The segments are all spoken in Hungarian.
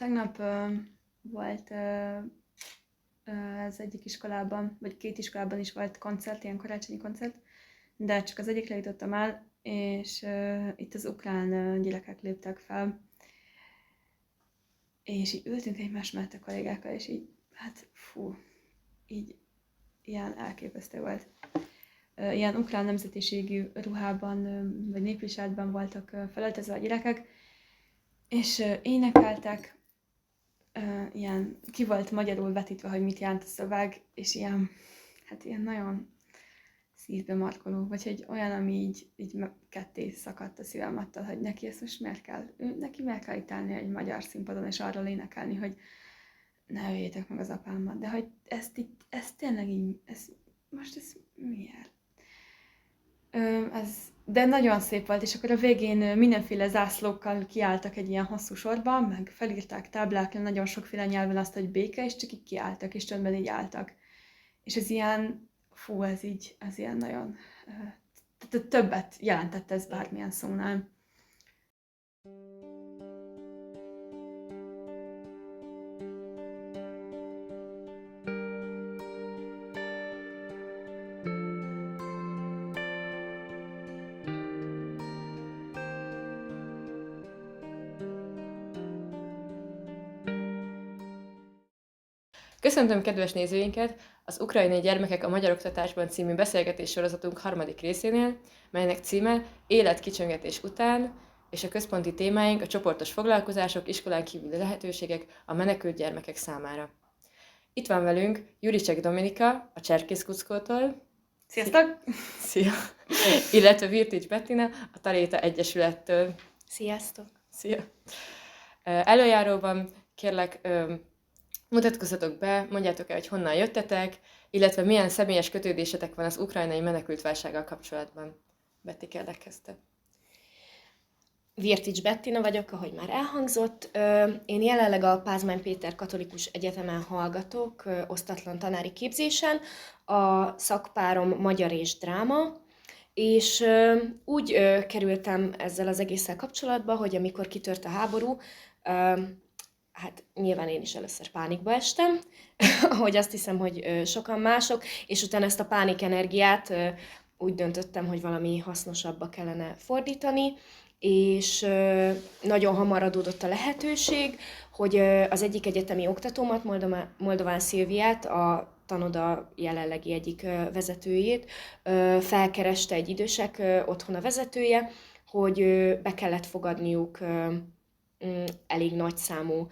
Tegnap volt az egyik iskolában, vagy két iskolában is volt koncert, ilyen karácsonyi koncert, de csak az egyikre jutottam el, és itt az ukrán gyerekek léptek fel, és így ültünk egymás mellett a kollégákkal, és így, hát fú, így ilyen elképesztő volt. Ilyen ukrán nemzetiségű ruhában, vagy népviseletben voltak felöltözve a gyerekek, és énekeltek, ilyen ki volt magyarul vetítve, hogy mit jelent a szöveg, és ilyen, hát ilyen nagyon szívbe markoló, vagy hogy olyan, ami így ketté szakadt a szívem attól, hogy neki ezt most miért kell, neki miért kell itt állni egy magyar színpadon, és arról énekelni, hogy ne öljétek meg az apámat, de hogy ezt tényleg így, most ez miért? De nagyon szép volt, és akkor a végén mindenféle zászlókkal kiálltak egy ilyen hosszú sorban, meg felírták táblákra nagyon sokféle nyelven azt, hogy béke, és csak így kiálltak, és csöndben így álltak. És ez ilyen, ez ilyen nagyon, többet jelentett ez bármilyen szónál. Köszöntöm kedves nézőinket az Ukrajnai gyermekek a magyar oktatásban című beszélgetés sorozatunk harmadik részénél, melynek címe Élet kicsöngetés után, és a központi témáink a csoportos foglalkozások, iskolán kívüli lehetőségek a menekült gyermekek számára. Itt van velünk Juricek Dominika a Cserkész Kuckótól. Sziasztok! Szia! Illetve Virtics Bettina a Taléta Egyesülettől. Sziasztok! Szia! Előjáróban kérlek, mutatkozzatok be, mondjátok el, hogy honnan jöttetek, illetve milyen személyes kötődésetek van az ukrajnai menekültválsággal kapcsolatban. Betty, kérlek, kezdte. Virtics Bettina vagyok, ahogy már elhangzott. Én jelenleg a Pázmány Péter Katolikus Egyetemen hallgatok, osztatlan tanári képzésen. A szakpárom magyar és dráma, és úgy kerültem ezzel az egésszel kapcsolatba, hogy amikor kitört a háború, hát nyilván én is először pánikba estem, ahogy azt hiszem, hogy sokan mások, és utána ezt a pánikenergiát úgy döntöttem, hogy valami hasznosabbba kellene fordítani, és nagyon hamar adódott a lehetőség, hogy az egyik egyetemi oktatómat, Moldován Szilviát, a tanoda jelenlegi egyik vezetőjét felkereste egy idősek otthona vezetője, hogy be kellett fogadniuk elég nagy számú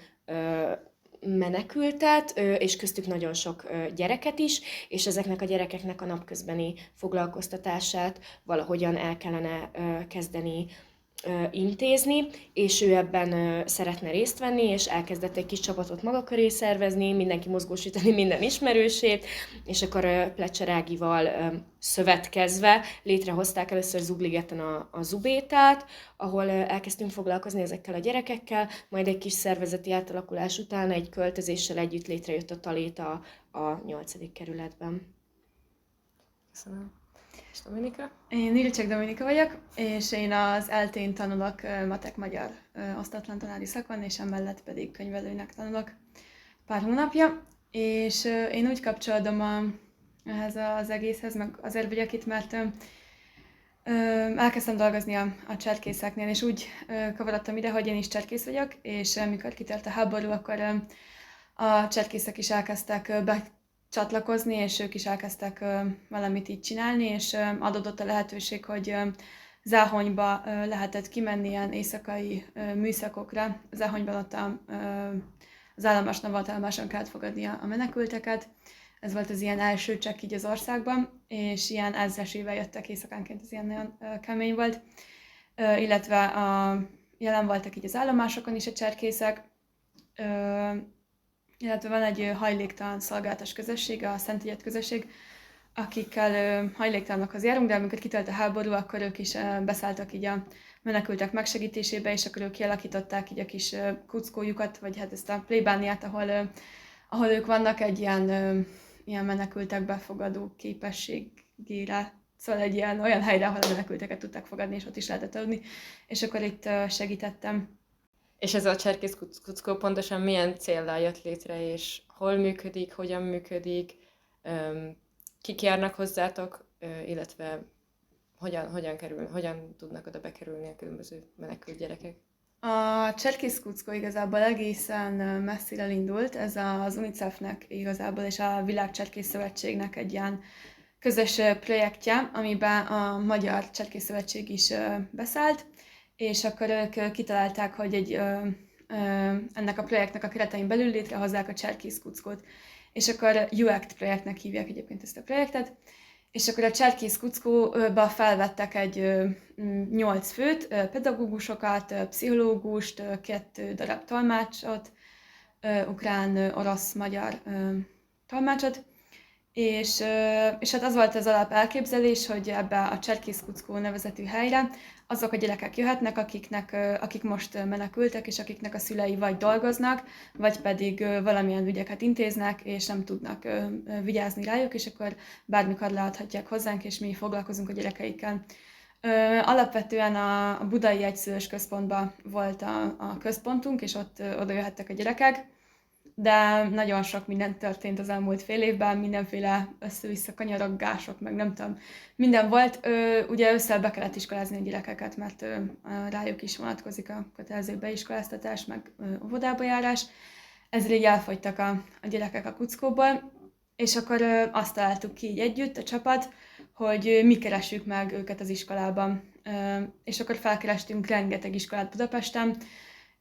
menekültet, és köztük nagyon sok gyereket is, és ezeknek a gyerekeknek a napközbeni foglalkoztatását valahogyan el kellene kezdeni intézni, és ő ebben szeretne részt venni, és elkezdett egy kis csapatot maga köré szervezni, mindenki mozgósítani minden ismerősét, és akkor Plecser Ágival szövetkezve létrehozták először Zugligeten a Zubétát, ahol elkezdtünk foglalkozni ezekkel a gyerekekkel, majd egy kis szervezeti átalakulás után egy költözéssel együtt létrejött a Taléta a 8. kerületben. Köszönöm. És Dominika? Én Juricek Dominika vagyok, és én az ELTÉN tanulok matek magyar osztatlan tanári szakon, és emellett pedig könyvelőnek tanulok pár hónapja, és én úgy kapcsolódom ehhez az egészhez, meg azért vagyok itt, mert elkezdtem dolgozni a cserkészeknél, és úgy kavarodtam ide, hogy én is cserkész vagyok, és amikor kitört a háború, akkor a cserkészek is elkezdtek csatlakozni, és ők is elkezdtek valamit így csinálni, és adódott a lehetőség, hogy Záhonyba lehetett kimenni ilyen éjszakai műszakokra. Záhonyban ott az állomás navalállomáson kellett fogadni a menekülteket. Ez volt az ilyen első csekk így az országban, és ilyen ezresével jöttek éjszakánként, ez ilyen nagyon kemény volt. Illetve jelen voltak így az állomásokon is a cserkészek, illetve van egy hajléktalan szolgálatos közösség, a Szentügyet közösség, akikkel hajléktalanokhoz járunk, de amikor kitölt a háború, akkor ők is beszálltak így a menekültek megsegítésébe, és akkor ők kialakították így a kis kuckójukat, vagy hát ezt a plébániát, ahol ők vannak egy ilyen menekültek befogadó képességére, szóval egy olyan helyre, ahol a menekülteket tudták fogadni, és ott is lehetett adni, és akkor itt segítettem. És ez a Cserkész Kuckó pontosan milyen céllal jött létre, és hol működik, hogyan működik, kik járnak hozzátok, illetve hogyan tudnak oda bekerülni a különböző menekült gyerekek? A Cserkész Kuckó igazából egészen messzire indult, ez az UNICEF-nek igazából és a Világ Cserkész Szövetségnek egy ilyen közös projektje, amiben a Magyar Cserkész Szövetség is beszállt, és akkor ők kitalálták, hogy ennek a projektnek a keretein belül létrehozzák a Cserkész Kuckót. És akkor UACT projektnek hívják egyébként ezt a projektet, és akkor a Cserkész Kuckóba felvettek egy 8 főt, pedagógusokat, pszichológust, 2 darab tolmácsot, ukrán, orosz, magyar tolmácsot, és hát az volt az alap elképzelés, hogy ebbe a Cserkész Kuckó nevezetű helyre azok a gyerekek jöhetnek, akik most menekültek, és akiknek a szülei vagy dolgoznak, vagy pedig valamilyen ügyeket intéznek, és nem tudnak vigyázni rájuk, és akkor bármikor leadhatják hozzánk, és mi foglalkozunk a gyerekeikkel. Alapvetően a budai egyszülős központban volt a központunk, és oda jöhettek a gyerekek, de nagyon sok minden történt az elmúlt fél évben, mindenféle össze-vissza kanyarogások, meg nem tudom, minden volt. Ugye ősszel be kellett iskolázni a gyerekeket, mert rájuk is vonatkozik a kötelező beiskoláztatás, meg óvodába járás. Ezért így elfogytak a gyerekek a Kuckóból, és akkor azt találtuk ki így együtt, a csapat, hogy mi keressük meg őket az iskolában. És akkor felkerestünk rengeteg iskolát Budapesten,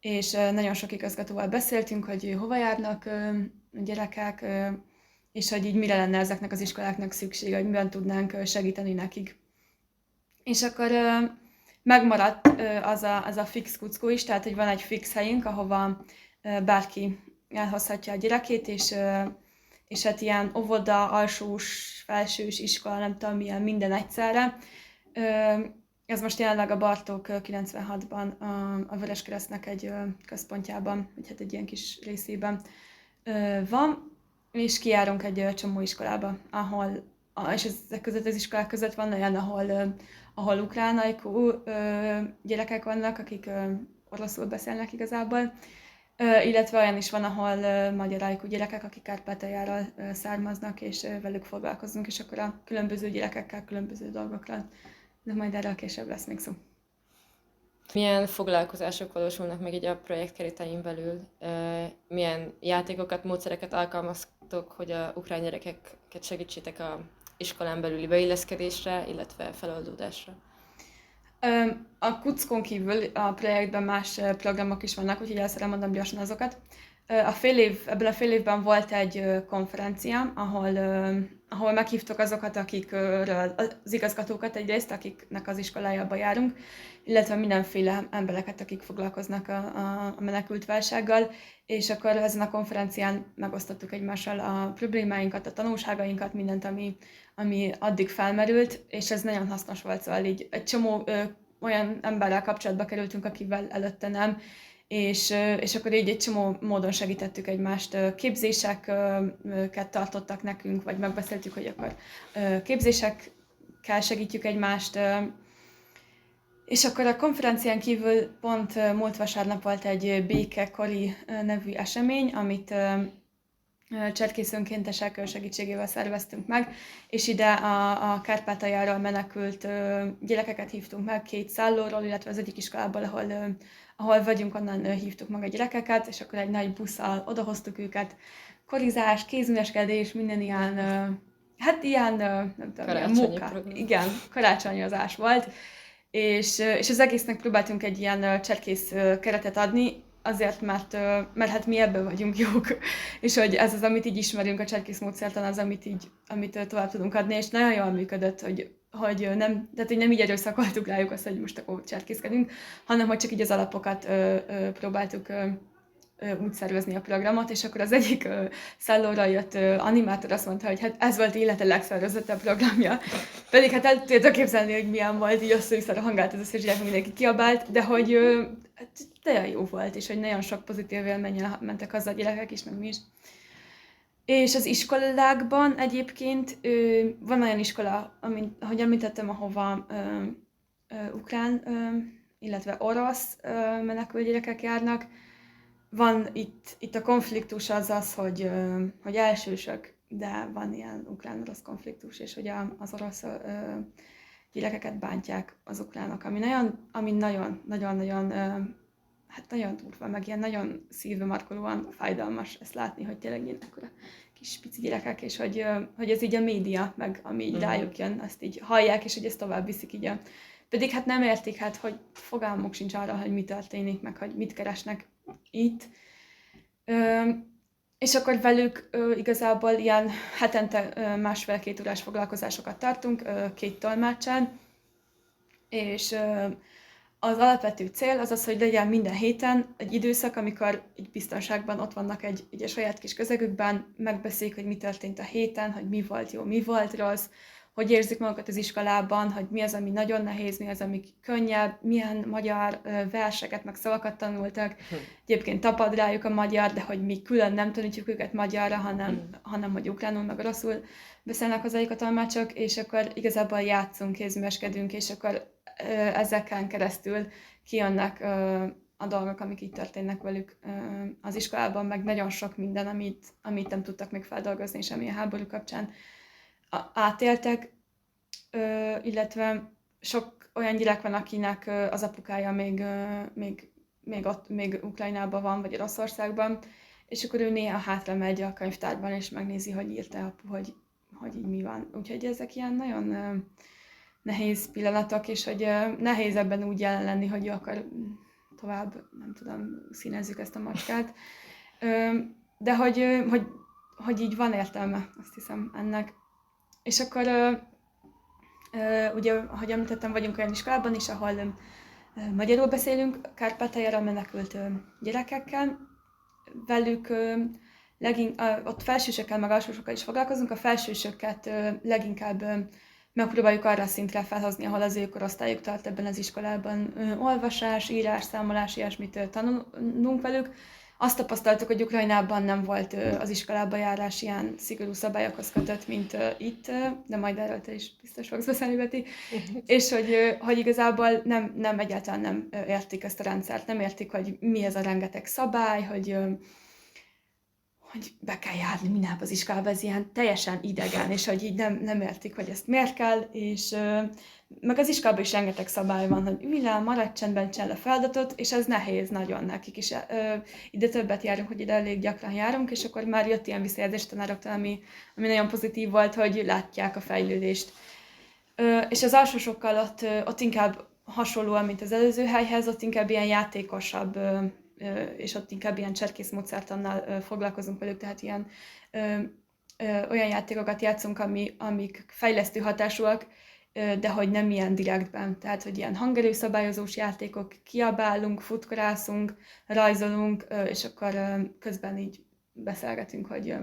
és nagyon sok igazgatóval beszéltünk, hogy hova járnak a gyerekek, és hogy így mire lenne ezeknek az iskoláknak szüksége, hogy miben tudnánk segíteni nekik. És akkor megmaradt az a fix Kuckó is, tehát hogy van egy fix helyünk, ahova bárki elhozhatja a gyerekét, és hát ilyen óvoda, alsós, felsős iskola, nem tudom milyen, minden egyszerre. Ez most jelenleg a Bartók 96-ban a Vöröskeresztnek egy központjában, vagy hát egy ilyen kis részében van, és kijárunk egy csomó iskolába, és ezek között az iskolák között van olyan, ahol ukrán ajkú gyerekek vannak, akik oroszul beszélnek igazából, illetve olyan is van, ahol magyar ajkú gyerekek, akik Kárpátaljáról származnak, és velük foglalkozunk, és akkor a különböző gyerekekkel különböző dolgokra. De majd erről később lesz még szó. Milyen foglalkozások valósulnak meg így a projekt keretein belül? Milyen játékokat, módszereket alkalmaztok, hogy a ukrán gyerekeket segítsétek a iskolán belüli beilleszkedésre, illetve feloldódásra? A Kuckón kívül a projektben más programok is vannak, úgyhogy el szeretném mondani gyorsan azokat. Ebben a fél évben volt egy konferencia, ahol meghívtuk azokat, az igazgatókat egyrészt, akiknek az iskolájába járunk, illetve mindenféle embereket, akik foglalkoznak a menekült válsággal, és akkor ezen a konferencián megosztottuk egymással a problémáinkat, a tanulságainkat, mindent, ami addig felmerült, és ez nagyon hasznos volt, szóval így egy csomó olyan emberrel kapcsolatba kerültünk, akivel előtte nem, és akkor így egy csomó módon segítettük egymást, képzéseket tartottak nekünk, vagy megbeszéltük, hogy akkor képzésekkel segítjük egymást. És akkor a konferencián kívül pont múlt vasárnap volt egy békekori nevű esemény, amit cserkész önkéntesek segítségével szerveztünk meg, és ide a Kárpátaljáról menekült gyerekeket hívtunk meg 2 szállóról, illetve az egyik iskolából, ahol vagyunk, onnan hívtuk meg a gyerekeket, és akkor egy nagy busszal odahoztuk őket. Korizás, kézüneskedés, minden ilyen, nem tudom, ilyen móka. Igen, karácsonyozás volt. És az egésznek próbáltunk egy ilyen cserkész keretet adni, azért, mert hát mi ebből vagyunk jók, és hogy ez az, amit így ismerünk, a cserkész módszertan az, amit tovább tudunk adni, és nagyon jól működött, hogy nem így erőszakoltuk rájuk azt, hogy most akkor cserkészkedünk, hanem hogy csak így az alapokat próbáltuk úgy szervezni a programot, és akkor az egyik szállóra jött animátor azt mondta, hogy hát ez volt élete legszervezettebb programja. Pedig hát el tudjátok képzelni, hogy milyen volt, így össze-vissza hangált az összes gyerek, mindenki kiabált, de hogy nagyon jó volt, és hogy nagyon sok pozitív élménnyel mentek haza a gyerekek is, meg mi is. És az iskolákban egyébként van olyan iskola, ahogy említettem, ahova ukrán illetve orosz menekült gyerekek járnak. Van itt a konfliktus az, hogy elsősök, de van ilyen ukrán-orosz konfliktus, és hogy az orosz gyerekeket bántják az ukránok, ami nagyon-nagyon hát nagyon durva, meg ilyen nagyon szívbe markolóan fájdalmas ezt látni, hogy tényleg ilyen ekkora kis pici gyerekek, és hogy ez így a média, meg ami így rájuk jön, azt így hallják, és hogy ezt tovább viszik így pedig hát nem értik, hát hogy fogalmuk sincs arra, hogy mi történik, meg hogy mit keresnek itt. És akkor velük igazából ilyen hetente 1,5-2 órás foglalkozásokat tartunk, 2 tolmáccsal, és az alapvető cél az, hogy legyen minden héten egy időszak, amikor így biztonságban ott vannak egy saját kis közegükben, megbeszéljük, hogy mi történt a héten, hogy mi volt jó, mi volt rossz, hogy érzik magukat az iskolában, hogy mi az, ami nagyon nehéz, mi az, ami könnyebb, milyen magyar verseket, meg szavakat tanultak. Egyébként tapad rájuk a magyar, de hogy mi külön nem tanítjuk őket magyarra, hanem hogy ukránul, meg rosszul beszélnek hozzájuk a tolmácsok, és akkor igazából játszunk, kézműveskedünk, és akkor ezeken keresztül kijönnek a dolgok, amik így történnek velük az iskolában, meg nagyon sok minden, amit nem tudtak még feldolgozni, és ami a háború kapcsán átéltek, illetve sok olyan gyerek van, akinek az apukája még Ukrajnában van, vagy Oroszországban, és akkor ő néha hátra megy a könyvtárban, és megnézi, hogy írta apu, hogy így mi van. Úgyhogy ezek ilyen nagyon nehéz pillanatok, és hogy nehéz ebben úgy jelen lenni, hogy ő akar tovább, nem tudom, színezzük ezt a macskát. De hogy így van értelme, azt hiszem, ennek. És akkor ugye, ahogy említettem, vagyunk olyan iskolában is, ahol magyarul beszélünk, Kárpátaljára menekült gyerekekkel. Velük ott felsősökkel, meg alsósokkal is foglalkozunk. A felsősöket leginkább megpróbáljuk arra a szintre felhozni, ahol az ő korosztályuk tart ebben az iskolában. Olvasás, írás, számolás, ilyesmit tanulunk velük. Azt tapasztaltuk, hogy Ukrajnában nem volt az iskolába járás ilyen szigorú szabályokhoz kötött, mint itt, de majd erről te is biztos fogsz beszélni, Beti. És hogy igazából nem egyáltalán nem értik ezt a rendszert, nem értik, hogy mi ez a rengeteg szabály, hogy be kell járni mindenhol az iskolába, ez ilyen teljesen idegen, és hogy így nem értik, hogy ezt miért kell, és meg az iskolában is rengeteg szabály van, hogy ülj le, maradj csendben, csinál a feladatot, és ez nehéz nagyon nekik is. Ide többet járunk, hogy ide elég gyakran járunk, és akkor már jött ilyen visszajelzés tanároktól, ami nagyon pozitív volt, hogy látják a fejlődést. És az alsósokkal ott inkább hasonlóan, mint az előző helyhez, ott inkább ilyen játékosabb, és ott inkább ilyen cserkészmódszertannal foglalkozunk velük, tehát ilyen olyan játékokat játszunk, amik fejlesztő hatásúak, de hogy nem ilyen direktben. Tehát, hogy ilyen hangerőszabályozós játékok, kiabálunk, futkorászunk, rajzolunk, és akkor közben így beszélgetünk, hogy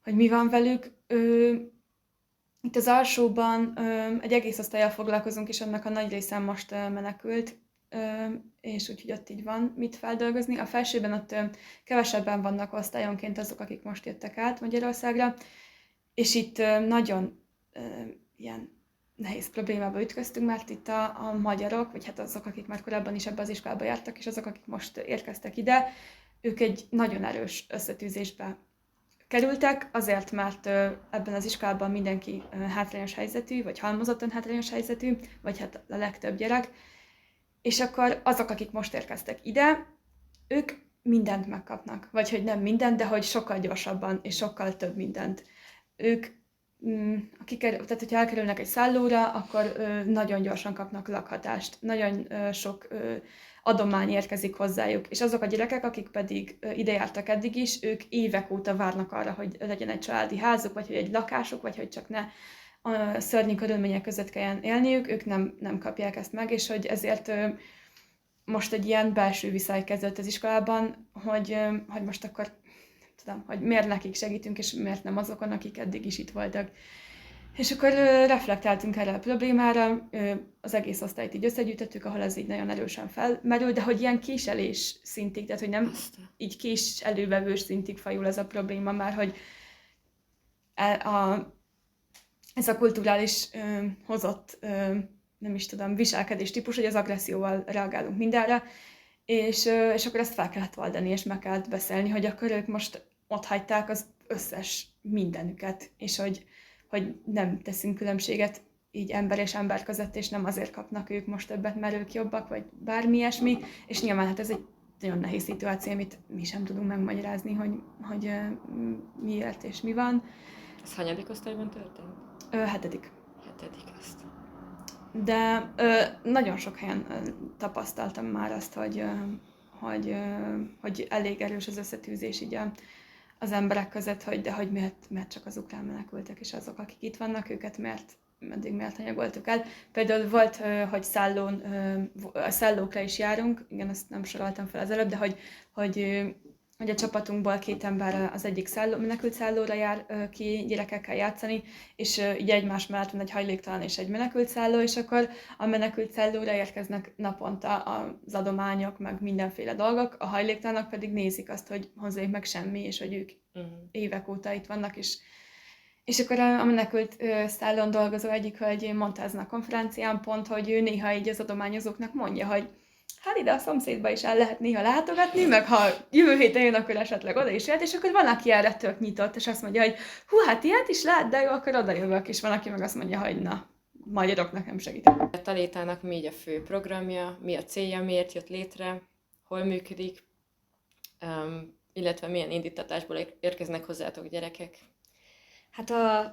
mi van velük. Itt az alsóban egy egész osztállyal foglalkozunk, és annak a nagy része most menekült, és úgyhogy ott így van mit feldolgozni. A felsőben ott kevesebben vannak osztályonként azok, akik most jöttek át Magyarországra, és itt nagyon ilyen nehéz problémába ütköztünk, mert itt a magyarok, vagy hát azok, akik már korábban is ebbe az iskolába jártak, és azok, akik most érkeztek ide, ők egy nagyon erős összetűzésbe kerültek, azért, mert ebben az iskolában mindenki hátrányos helyzetű, vagy halmozottan hátrányos helyzetű, vagy hát a legtöbb gyerek, és akkor azok, akik most érkeztek ide, ők mindent megkapnak. Vagy hogy nem mindent, de hogy sokkal gyorsabban, és sokkal több mindent. Ők, tehát hogyha elkerülnek egy szállóra, akkor nagyon gyorsan kapnak lakhatást. Nagyon sok adomány érkezik hozzájuk. És azok a gyerekek, akik pedig ide jártak eddig is, ők évek óta várnak arra, hogy legyen egy családi házuk, vagy hogy egy lakásuk, vagy hogy csak ne a szörnyű körülmények között kelljen élniük, ők nem kapják ezt meg, és hogy ezért most egy ilyen belső viszály kezdődött az iskolában, hogy most akkor nem tudom, hogy miért nekik segítünk, és miért nem azokon, akik eddig is itt voltak. És akkor reflektáltunk erre a problémára, az egész osztályt így összegyűjtöttük, ahol ez így nagyon erősen felmerül, de hogy ilyen késelés szintig, tehát hogy nem így késelővevős szintig fajul ez a probléma már, hogy ez a kulturális hozott nem is tudom, viselkedés típus, hogy az agresszióval reagálunk mindenre, és akkor ezt fel kellett oldani, és meg kellett beszélni, hogy akkor ők most ott hagyták az összes mindenüket, és hogy nem teszünk különbséget így ember és ember között, és nem azért kapnak ők most többet, mert ők jobbak, vagy bármi ilyesmi, és nyilván hát ez egy nagyon nehéz szituáció, amit mi sem tudunk megmagyarázni, hogy miért és mi van. Ez hanyadik osztályban történt? 7. 7. azt. De nagyon sok helyen tapasztaltam már azt, hogy elég erős az összetűzés így az emberek között, hogy miért csak az ukrán menekültek, és azok, akik itt vannak, őket eddig miért anyagoltuk el. Például volt, hogy szállókra is járunk, igen, azt nem soroltam fel az előbb, de hogy a csapatunkból 2 ember az egyik menekült szállóra jár ki gyerekekkel játszani, és így egymás mellett van egy hajléktalan és egy menekült szálló, és akkor a menekült szállóra érkeznek naponta az adományok, meg mindenféle dolgok, a hajléktalanok pedig nézik azt, hogy hozzájuk meg semmi, és hogy ők évek óta itt vannak, és akkor a menekült szállón dolgozó egyik hölgy mondta ezen a konferencián pont, hogy ő néha így az adományozóknak mondja, hogy hát ide a szomszédba is el lehet néha látogatni, meg ha jövő héten jön, akkor esetleg oda is jöhet, és akkor van, aki erre tök nyitott, és azt mondja, hogy hú, hát ilyet is lehet, de jó, akkor oda jövök, és van, aki meg azt mondja, hogy na, magyaroknak nem segítek. A Talétának mi a fő programja, mi a célja, miért jött létre, hol működik, illetve milyen indítatásból érkeznek hozzátok gyerekek? Hát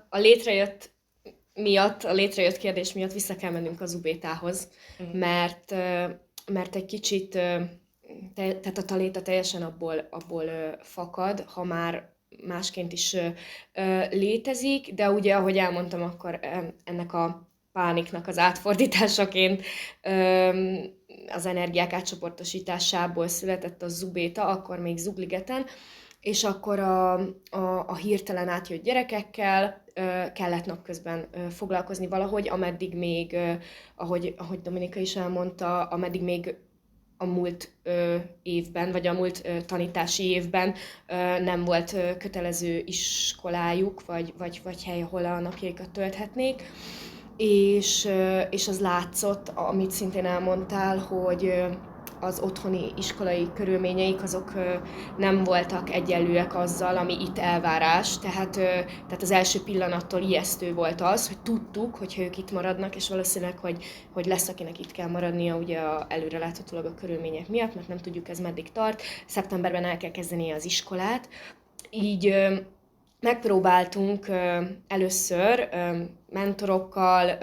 a létrejött a létrejött kérdés miatt vissza kell mennünk az Ubétához, mert egy kicsit, tehát a Taléta teljesen abból fakad, ha már másként is létezik, de ugye, ahogy elmondtam, akkor ennek a pániknak az átfordításaként az energiák átcsoportosításából született a Zubéta, akkor még Zugligeten, és akkor a hirtelen átjött gyerekekkel kellett napközben foglalkozni valahogy, ameddig még, ahogy Dominika is elmondta, ameddig még a múlt évben, vagy a múlt tanítási évben nem volt kötelező iskolájuk, vagy hely, ahol a napjaikat tölthetnék. És az látszott, amit szintén elmondtál, hogy az otthoni iskolai körülményeik azok nem voltak egyenlőek azzal, ami itt elvárás. Tehát az első pillanattól ijesztő volt az, hogy tudtuk, hogyha ők itt maradnak, és valószínűleg, hogy lesz, akinek itt kell maradnia ugye előreláthatólag a körülmények miatt, mert nem tudjuk, ez meddig tart. Szeptemberben el kell kezdeni az iskolát. Így megpróbáltunk először mentorokkal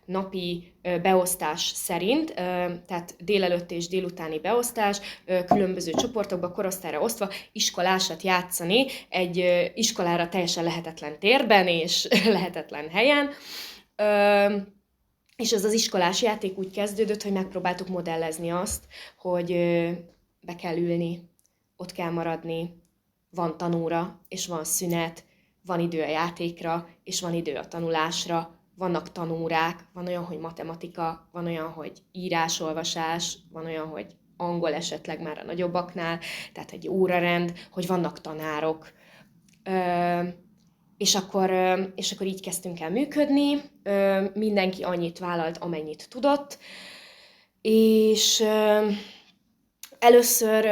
napi beosztás szerint, tehát délelőtt és délutáni beosztás, különböző csoportokba, korosztályra osztva iskolásat játszani egy iskolára teljesen lehetetlen térben és lehetetlen helyen. És ez az iskolás játék úgy kezdődött, hogy megpróbáltuk modellezni azt, hogy be kell ülni, ott kell maradni, van tanóra, és van szünet, van idő a játékra, és van idő a tanulásra, vannak tanórák, van olyan, hogy matematika, van olyan, hogy írás-olvasás, van olyan, hogy angol esetleg már a nagyobbaknál, tehát egy órarend, hogy vannak tanárok. És akkor így kezdtünk el működni, mindenki annyit vállalt, amennyit tudott, és először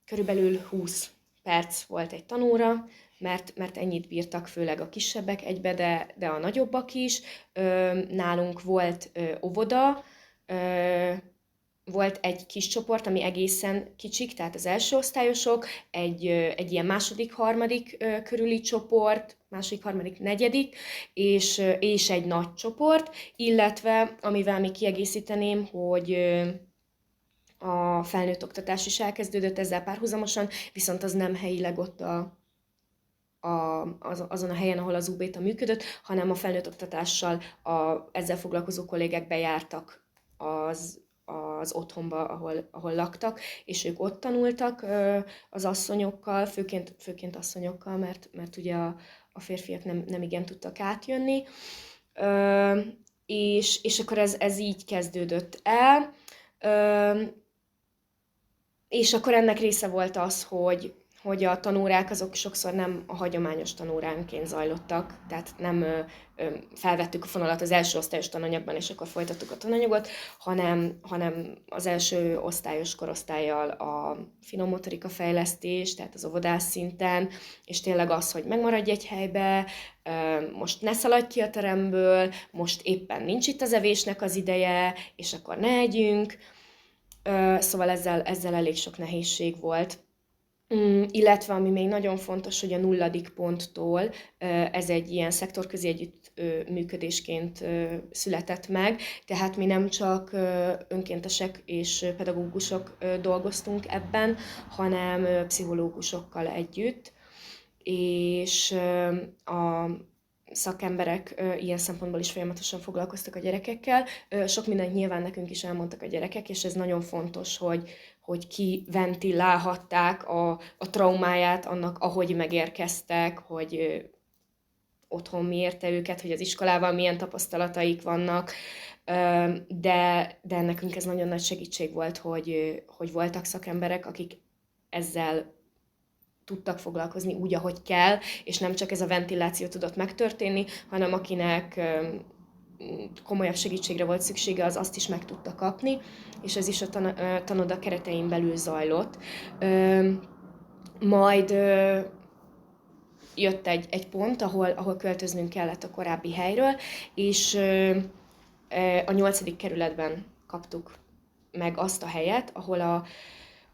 körülbelül 20 perc volt egy tanóra, mert ennyit bírtak főleg a kisebbek egybe, de a nagyobbak is. Nálunk volt óvoda, volt egy kis csoport, ami egészen kicsik, tehát az első osztályosok, egy ilyen második, harmadik körüli csoport, második, harmadik, negyedik, és egy nagy csoport, illetve amivel még kiegészíteném, hogy a felnőtt oktatás is elkezdődött ezzel párhuzamosan, viszont az nem helyileg ott azon a helyen, ahol az UBéta működött, hanem a felnőtt oktatással ezzel foglalkozó kollégák bejártak az otthonba, ahol laktak, és ők ott tanultak az asszonyokkal, főként asszonyokkal, mert ugye a férfiak nem igen tudtak átjönni. És akkor ez így kezdődött el. És akkor ennek része volt az, hogy a tanórák azok sokszor nem a hagyományos tanóránként zajlottak, tehát nem felvettük a fonalat az első osztályos tananyagban, és akkor folytattuk a tananyagot, hanem az első osztályos korosztállyal a finom motorika fejlesztés, tehát az óvodás szinten, és tényleg az, hogy megmaradj egy helybe, most ne szaladj ki a teremből, most éppen nincs itt az evésnek az ideje, és akkor ne együnk. Szóval ezzel elég sok nehézség volt. Illetve ami még nagyon fontos, hogy a 0. ponttól ez egy ilyen szektorközi együttműködésként született meg, tehát mi nem csak önkéntesek és pedagógusok dolgoztunk ebben, hanem pszichológusokkal együtt, és a szakemberek ilyen szempontból is folyamatosan foglalkoztak a gyerekekkel. Sok mindent nyilván nekünk is elmondtak a gyerekek, és ez nagyon fontos, hogy kiventilálhatták a traumáját annak, ahogy megérkeztek, hogy otthon mi érte őket, hogy az iskolával milyen tapasztalataik vannak, de nekünk ez nagyon nagy segítség volt, hogy voltak szakemberek, akik ezzel tudtak foglalkozni úgy, ahogy kell, és nem csak ez a ventiláció tudott megtörténni, hanem akinek komolyabb segítségre volt szüksége, az azt is meg tudta kapni, és ez is a tanoda keretein belül zajlott. Majd jött egy pont, ahol költöznünk kellett a korábbi helyről, és a 8. kerületben kaptuk meg azt a helyet, ahol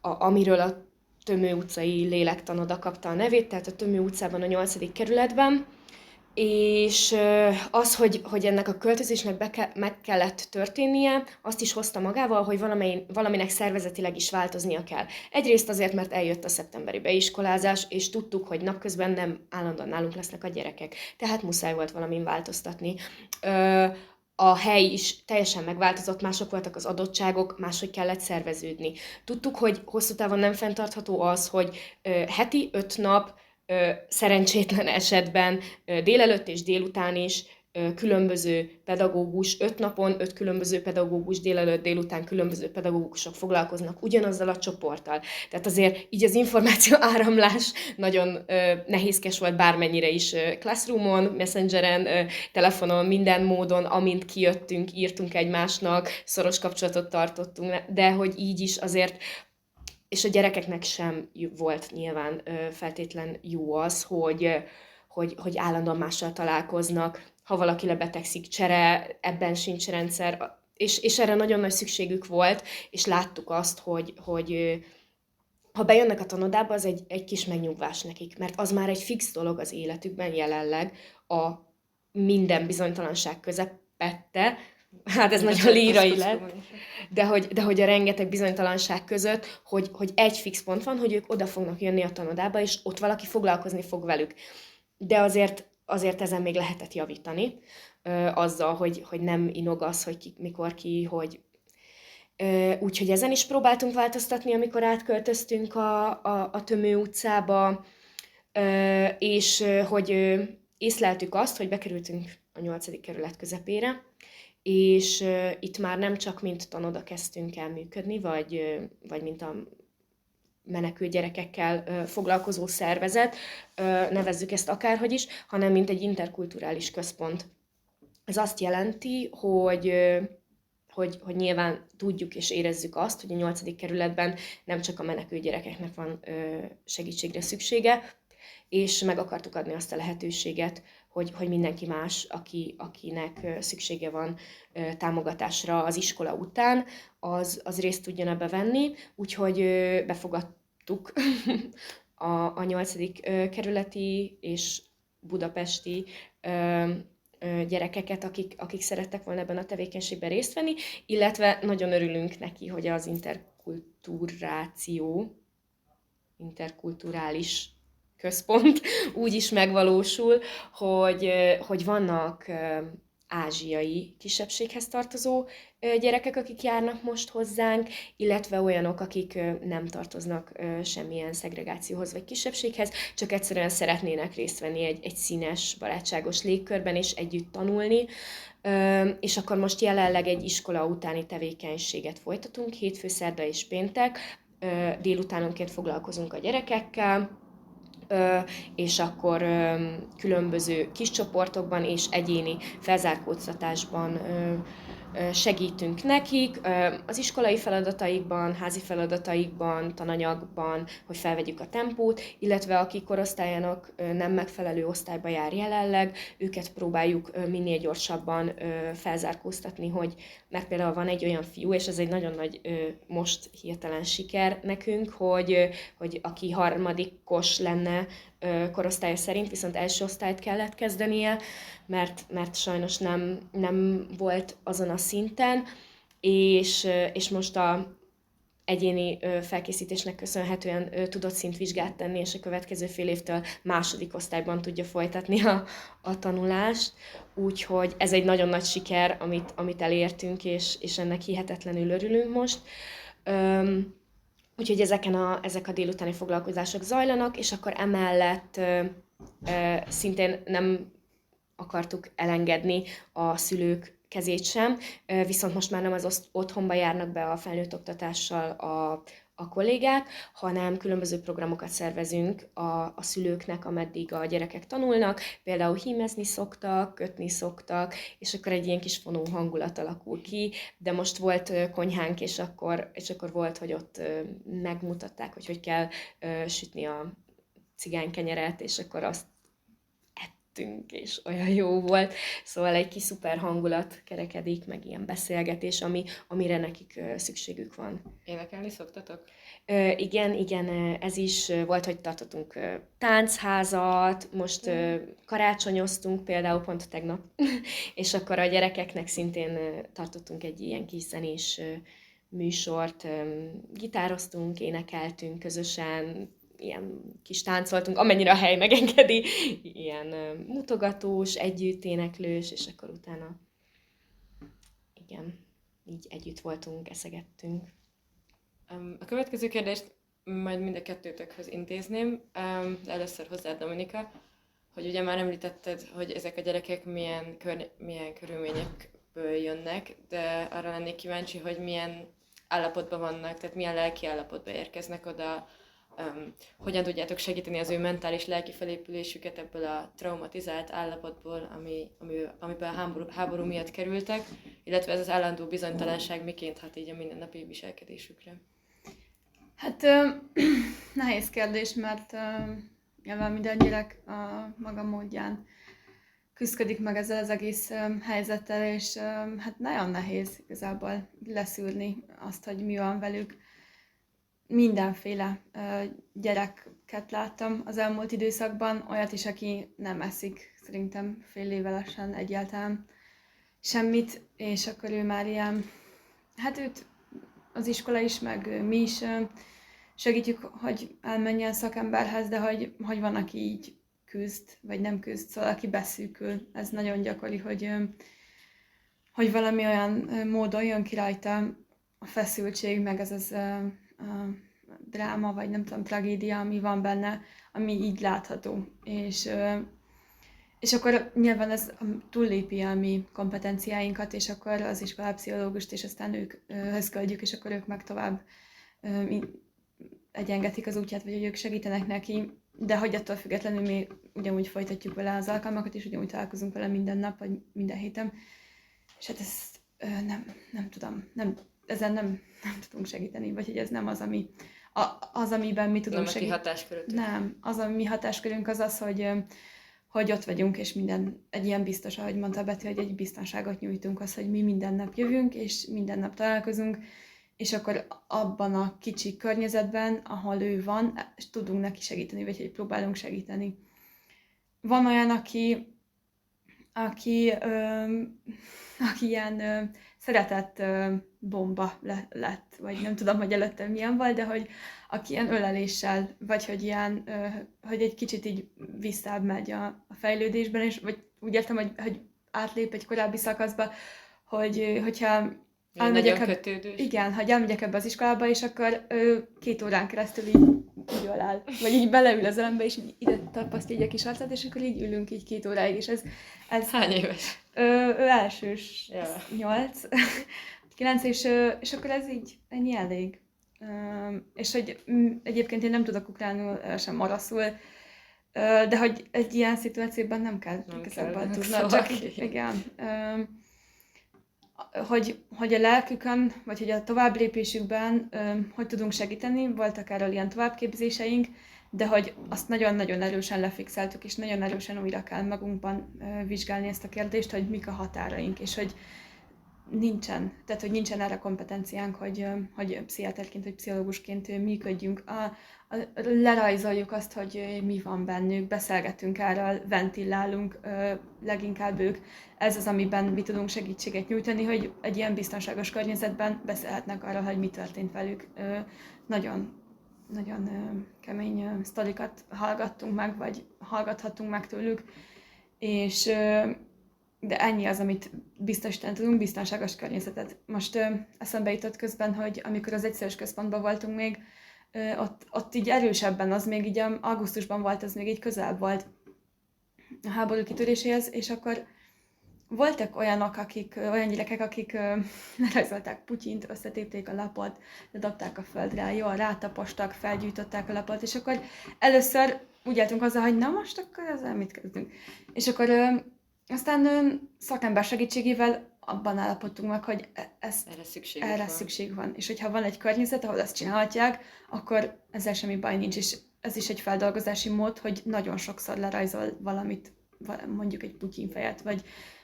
amiről a Tömő utcai lélektanoda kapta a nevét, tehát a Tömő utcában a 8. kerületben, és az, hogy ennek a költözésnek meg kellett történnie, azt is hozta magával, hogy valaminek szervezetileg is változnia kell. Egyrészt azért, mert eljött a szeptemberi beiskolázás, és tudtuk, hogy napközben nem állandóan nálunk lesznek a gyerekek, tehát muszáj volt valamin változtatni. A hely is teljesen megváltozott, mások voltak az adottságok, máshogy kellett szerveződni. Tudtuk, hogy hosszú távon nem fenntartható az, hogy heti 5 nap, szerencsétlen esetben délelőtt és délután is különböző pedagógus, 5 napon 5 különböző pedagógus, délelőtt, délután különböző pedagógusok foglalkoznak ugyanazzal a csoporttal. Tehát azért így az információ áramlás nagyon nehézkes volt bármennyire is Classroomon, Messengeren, telefonon, minden módon, amint kijöttünk, írtunk egymásnak, szoros kapcsolatot tartottunk, de hogy így is azért, és a gyerekeknek sem volt nyilván feltétlen jó az, hogy állandóan mással találkoznak, ha valaki lebetegszik, csere, ebben sincs rendszer, és erre nagyon nagy szükségük volt, és láttuk azt, hogy ha bejönnek a tanodába, az egy kis megnyugvás nekik, mert az már egy fix dolog az életükben jelenleg, a minden bizonytalanság közepette, hát ez nagyon lírai lett, de hogy a rengeteg bizonytalanság között, hogy egy fix pont van, hogy ők oda fognak jönni a tanodába, és ott valaki foglalkozni fog velük. De azért ezen még lehetett javítani, azzal, hogy nem inog az, hogy mikor ki, úgyhogy ezen is próbáltunk változtatni, amikor átköltöztünk a Tömő utcába, és hogy észleltük azt, hogy bekerültünk a 8. kerület közepére, és itt már nem csak mint tanoda kezdtünk el működni, vagy mint a menekült gyerekekkel foglalkozó szervezet, nevezzük ezt akárhogy is, hanem mint egy interkulturális központ. Ez azt jelenti, hogy nyilván tudjuk és érezzük azt, hogy a 8. kerületben nem csak a menekült gyerekeknek van segítségre szüksége, és meg akartuk adni azt a lehetőséget, hogy mindenki más, akinek szüksége van támogatásra az iskola után, az részt tudjon ebbe venni, úgyhogy befogadtuk a 8. kerületi és budapesti gyerekeket, akik szerettek volna ebben a tevékenységben részt venni, illetve nagyon örülünk neki, hogy az interkulturális központ úgy is megvalósul, hogy vannak ázsiai kisebbséghez tartozó gyerekek, akik járnak most hozzánk, illetve olyanok, akik nem tartoznak semmilyen szegregációhoz vagy kisebbséghez, csak egyszerűen szeretnének részt venni egy színes, barátságos légkörben és együtt tanulni. És akkor most jelenleg egy iskola utáni tevékenységet folytatunk, hétfő, szerda és péntek, délutánonként foglalkozunk a gyerekekkel, és akkor különböző kis csoportokban és egyéni felzárkóztatásban segítünk nekik az iskolai feladataikban, házi feladataikban, tananyagban, hogy felvegyük a tempót, illetve aki korosztályának nem megfelelő osztályba jár jelenleg, őket próbáljuk minél gyorsabban felzárkóztatni, mert például van egy olyan fiú, és ez egy nagyon nagy most hirtelen siker nekünk, hogy aki harmadikos lenne korosztálya szerint, viszont első osztályt kellett kezdenie, mert sajnos nem volt azon a szinten, és most a egyéni felkészítésnek köszönhetően tudott szintvizsgát tenni, és a következő fél évtől második osztályban tudja folytatni a tanulást. Úgyhogy ez egy nagyon nagy siker, amit elértünk, és ennek hihetetlenül örülünk most. Úgyhogy ezek a délutáni foglalkozások zajlanak, és akkor emellett szintén nem akartuk elengedni a szülők kezét sem, viszont most már nem az otthonba járnak be a felnőtt oktatással a kollégák, hanem különböző programokat szervezünk a szülőknek, ameddig a gyerekek tanulnak, például hímezni szoktak, kötni szoktak, és akkor egy ilyen kis fonó hangulat alakul ki, de most volt konyhánk, és akkor volt, hogy ott megmutatták, hogy kell sütni a cigánykenyeret, és akkor azt ettünk, és olyan jó volt. Szóval egy kis szuper hangulat kerekedik, meg ilyen beszélgetés, amire nekik szükségük van. Énekelni szoktatok? Igen, ez is volt, hogy tartottunk táncházat, most karácsonyoztunk például pont tegnap, és akkor a gyerekeknek szintén tartottunk egy ilyen kis zenés műsort, gitároztunk, énekeltünk közösen, ilyen kis táncoltunk, amennyire a hely megengedi, ilyen mutogatós, együtt éneklős, és akkor utána igen, így együtt voltunk, eszegettünk. A következő kérdést majd mind a kettőtökhöz intézném, de először hozzád, Dominika, hogy ugye már említetted, hogy ezek a gyerekek milyen körülményekből jönnek, de arra lennék kíváncsi, hogy milyen állapotban vannak, tehát milyen lelki állapotban érkeznek oda, hogyan tudjátok segíteni az ő mentális lelki felépülésüket ebből a traumatizált állapotból, amiben a háború miatt kerültek, illetve ez az állandó bizonytalanság miként hat így a mindennapi viselkedésükre. Hát nehéz kérdés, mert nyilván minden gyerek a maga módján küszködik meg ezzel az egész helyzettel, és hát nagyon nehéz igazából leszűrni azt, hogy mi van velük. Mindenféle gyereket láttam az elmúlt időszakban, olyat is, aki nem eszik szerintem fél évesen egyáltalán semmit, és akkor ő már ilyen, hát őt az iskola is, meg mi is segítjük, hogy elmenjen szakemberhez, de hogy van, aki így küzd, vagy nem küzd, szóval aki beszűkül. Ez nagyon gyakori, hogy valami olyan módon jön ki rajta a feszültség, meg ez az a dráma, vagy nem tudom, tragédia, ami van benne, ami így látható. És akkor nyilván ez túllépi a mi kompetenciáinkat, és akkor az iskolápszichológust, és aztán őkhöz küldjük, és akkor ők meg tovább egyengetik az útját, vagy hogy ők segítenek neki, de hogy attól függetlenül mi ugyanúgy folytatjuk vele az alkalmakat, és ugyanúgy találkozunk vele minden nap, vagy minden héten. És hát ezt nem tudom, ezen nem tudunk segíteni, vagy hogy ez nem az, amiben mi tudunk segíteni. Nem a ti hatáskörötök. Nem, az a mi hatáskörünk az, hogy ott vagyunk, és minden egy ilyen biztos, ahogy mondta Beti, hogy egy biztonságot nyújtunk, az, hogy mi minden nap jövünk, és minden nap találkozunk, és akkor abban a kicsi környezetben, ahol ő van, és tudunk neki segíteni, vagy hogy próbálunk segíteni. Van olyan, aki ilyen szeretett bomba lett, vagy nem tudom, hogy előtte milyen volt, de hogy aki ilyen öleléssel, vagy hogy ilyen, hogy egy kicsit így visszább megy a fejlődésben, és vagy úgy értem, hogy átlép egy korábbi szakaszba, hogyha elmegyek ebbe az iskolába, és akkor 2 órán keresztül így öláll, vagy így beleül az elembe, és így ide tapasztja így a kis arcát, és akkor így ülünk így 2 óráig, és ez Hány éves? Ő elsős, 8, 9, és akkor ez így ennyi elég. És hogy egyébként én nem tudok ukránul, sem oroszul, de hogy egy ilyen szituációban nem kell Nem igazából kell, tudnod, szóval csak oké. igen. Hogy a lelkükön, vagy hogy a továbblépésükben hogy tudunk segíteni, voltak erről ilyen továbbképzéseink, de hogy azt nagyon-nagyon erősen lefixeltük, és nagyon erősen újra kell magunkban vizsgálni ezt a kérdést, hogy mik a határaink, és hogy tehát hogy nincsen erre kompetenciánk, hogy pszichiáterként, vagy pszichológusként működjünk. Lerajzoljuk azt, hogy mi van bennük, beszélgetünk erről, ventilálunk, leginkább ők. Ez az, amiben mi tudunk segítséget nyújtani, hogy egy ilyen biztonságos környezetben beszélhetnek arról, hogy mi történt velük. Nagyon, nagyon kemény sztorikat hallgattunk meg, vagy hallgathattunk meg tőlük, és de ennyi az, amit biztosítani tudunk, biztonságos környezetet. Most eszembe jutott közben, hogy amikor az egyszerűs központban voltunk még, ott így erősebben, az még így augusztusban volt, az még így közelebb volt a háború kitöréséhez, és akkor voltak olyan gyerekek, akik lerajzolták Putyint, összetépték a lapot, ledobták a földre, jól rátapostak, felgyújtották a lapot, és akkor először úgy álltunk hozzá, hogy na most akkor ezzel mit kezdünk. És akkor aztán szakember segítségével abban állapodtunk meg, hogy erre szükség van. És hogyha van egy környezet, ahol ezt csinálhatják, akkor ezzel semmi baj nincs. És ez is egy feldolgozási mód, hogy nagyon sokszor lerajzol valamit, mondjuk egy Putyin-fejet,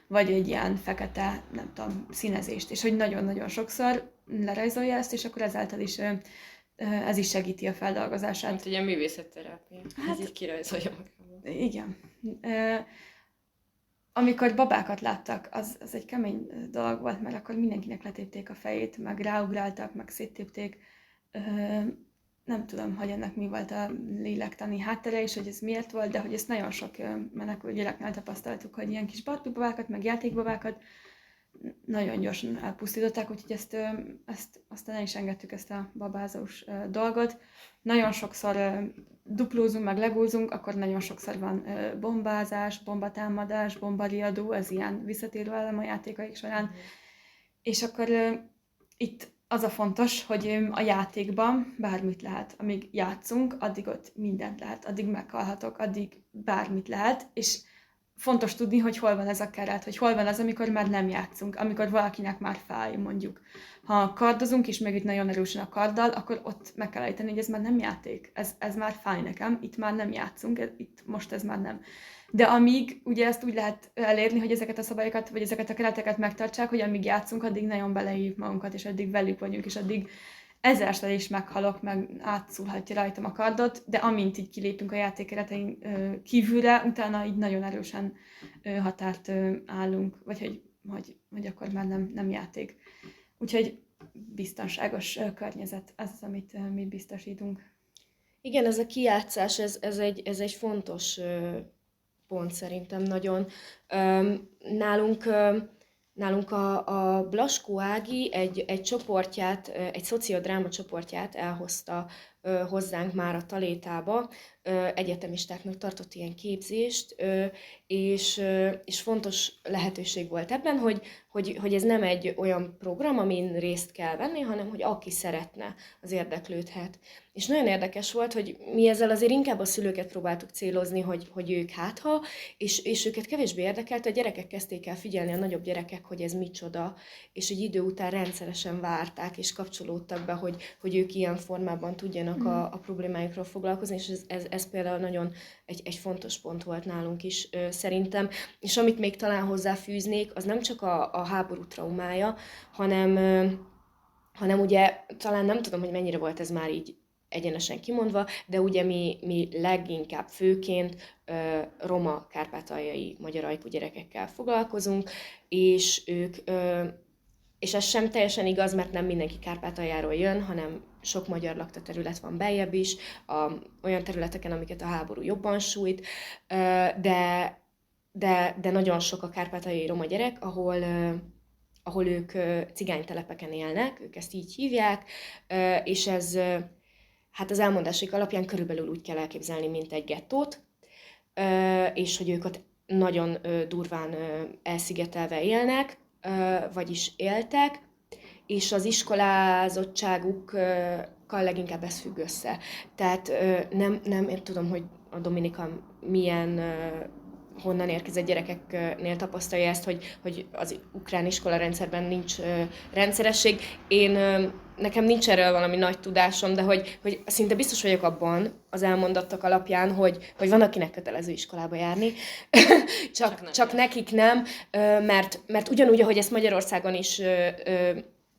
vagy egy ilyen fekete, nem tudom, színezést. És hogy nagyon-nagyon sokszor lerajzolja ezt, és akkor ezáltal is ez is segíti a feldolgozását. Hát ugye művészetterápia. Ez így kirajzolja magában. Igen. Amikor babákat láttak, az egy kemény dolog volt, mert akkor mindenkinek letépték a fejét, meg ráugráltak, meg széttépték. Nem tudom, hogy ennek mi volt a lélektani háttere, és hogy ez miért volt, de hogy ezt nagyon sok menekült gyereknél tapasztaltuk, hogy ilyen kis Barbie babákat, meg játékbabákat nagyon gyorsan elpusztították, úgyhogy ezt aztán el is engedtük, ezt a babázós dolgot. Nagyon sokszor duplózunk, meg legózunk, akkor nagyon sokszor van bombázás, bombatámadás, bombariadó, ez ilyen visszatérő elem a játékaik során. És akkor itt az a fontos, hogy a játékban bármit lehet. Amíg játszunk, addig ott mindent lehet, addig meghalhatok, addig bármit lehet, és fontos tudni, hogy hol van ez a keret, hogy hol van az, amikor már nem játszunk, amikor valakinek már fáj, mondjuk. Ha kardozunk, és meg itt nagyon erősen a karddal, akkor ott meg kell ejteni, hogy ez már nem játék, ez már fáj nekem, itt már nem játszunk, itt most ez már nem. De amíg ugye ezt úgy lehet elérni, hogy ezeket a szabályokat, vagy ezeket a kereteket megtartsák, hogy amíg játszunk, addig nagyon beleírjuk magunkat, és addig velük vagyunk, és addig ezerszer is meghalok, meg átszúrhatja rajtam a kardot, de amint így kilépünk a játékkeretein kívülre, utána így nagyon erősen határt állunk, vagy hogy akkor már nem játék. Úgyhogy biztonságos környezet, ez az, amit mi biztosítunk. Igen, ez a kijátszás, ez egy fontos pont szerintem nagyon. Nálunk a Blaskó Ági egy csoportját, egy szociodráma csoportját elhozta hozzánk már a Talétába, egyetemistáknak tartott ilyen képzést, és fontos lehetőség volt ebben, hogy ez nem egy olyan program, amin részt kell venni, hanem hogy aki szeretne, az érdeklődhet. És nagyon érdekes volt, hogy mi ezzel azért inkább a szülőket próbáltuk célozni, hogy ők hátha, és őket kevésbé érdekelt, a gyerekek kezdték el figyelni, a nagyobb gyerekek, hogy ez micsoda, és egy idő után rendszeresen várták, és kapcsolódtak be, hogy ők ilyen formában tudjanak a problémáikról foglalkozni, és ez például nagyon egy fontos pont volt nálunk is szerintem. És amit még talán hozzáfűznék, az nem csak a háború traumája, hanem ugye talán nem tudom, hogy mennyire volt ez már így egyenesen kimondva, de ugye mi leginkább főként roma kárpátaljai magyar ajkú gyerekekkel foglalkozunk, és ők, és ez sem teljesen igaz, mert nem mindenki Kárpátaljáról jön, hanem sok magyar lakta terület van beljebb is, olyan területeken, amiket a háború jobban sújt, de nagyon sok a kárpátaljai roma gyerek, ahol ők cigánytelepeken élnek, ők ezt így hívják, és ez hát az elmondásaik alapján körülbelül úgy kell elképzelni, mint egy gettót, és hogy ők ott nagyon durván elszigetelve élnek, vagyis éltek, és az iskolázottságukkal leginkább ez függ össze. Tehát nem tudom, hogy a Dominika milyen honnan érkezett gyerekeknél tapasztalja ezt, hogy az ukrán iskola rendszerben nincs rendszeresség. Nekem nincs erről valami nagy tudásom, de hogy szinte biztos vagyok abban az elmondottak alapján, hogy van, akinek kötelező iskolába járni, csak nekik nem, mert ugyanúgy, ahogy ezt Magyarországon is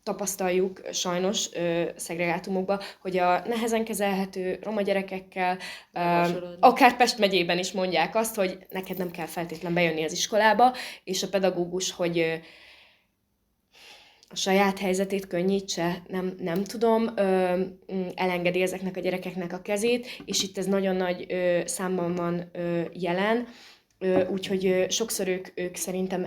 tapasztaljuk sajnos szegregátumokban, hogy a nehezen kezelhető roma gyerekekkel, akár Pest megyében is mondják azt, hogy neked nem kell feltétlen bejönni az iskolába, és a pedagógus, hogy a saját helyzetét könnyítse, nem tudom, elengedi ezeknek a gyerekeknek a kezét, és itt ez nagyon nagy számban van jelen, úgyhogy sokszor ők szerintem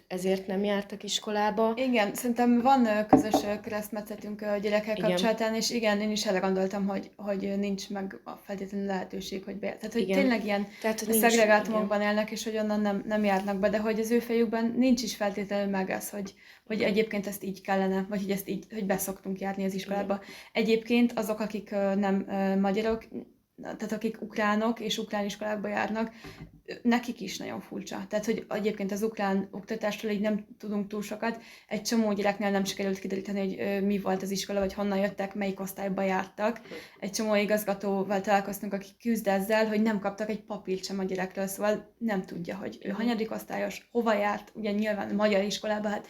ezért nem jártak iskolába. Igen, szerintem van közös keresztmetszetünk a gyerekek kapcsolatán, és igen, én is erre gondoltam, hogy nincs meg a feltétlenül lehetőség, hogy Tehát, hogy tényleg ilyen szegregátumokban élnek, és hogy onnan nem járnak be, de hogy az ő fejükben nincs is feltétlenül meg az, hogy egyébként ezt így kellene, vagy hogy beszoktunk járni az iskolába. Igen. Egyébként azok, akik nem magyarok, tehát akik ukránok és ukrán iskolákba járnak, nekik is nagyon furcsa. Tehát, hogy egyébként az ukrán oktatásról így nem tudunk túl sokat. Egy csomó gyereknél nem sikerült kideríteni, hogy mi volt az iskola, vagy honnan jöttek, melyik osztályba jártak. Egy csomó igazgatóval találkoztunk, akik küzd ezzel, hogy nem kaptak egy papírt sem a gyerekről, szóval nem tudja, hogy ő hanyadik osztályos, hova járt, ugye nyilván magyar iskolába, hát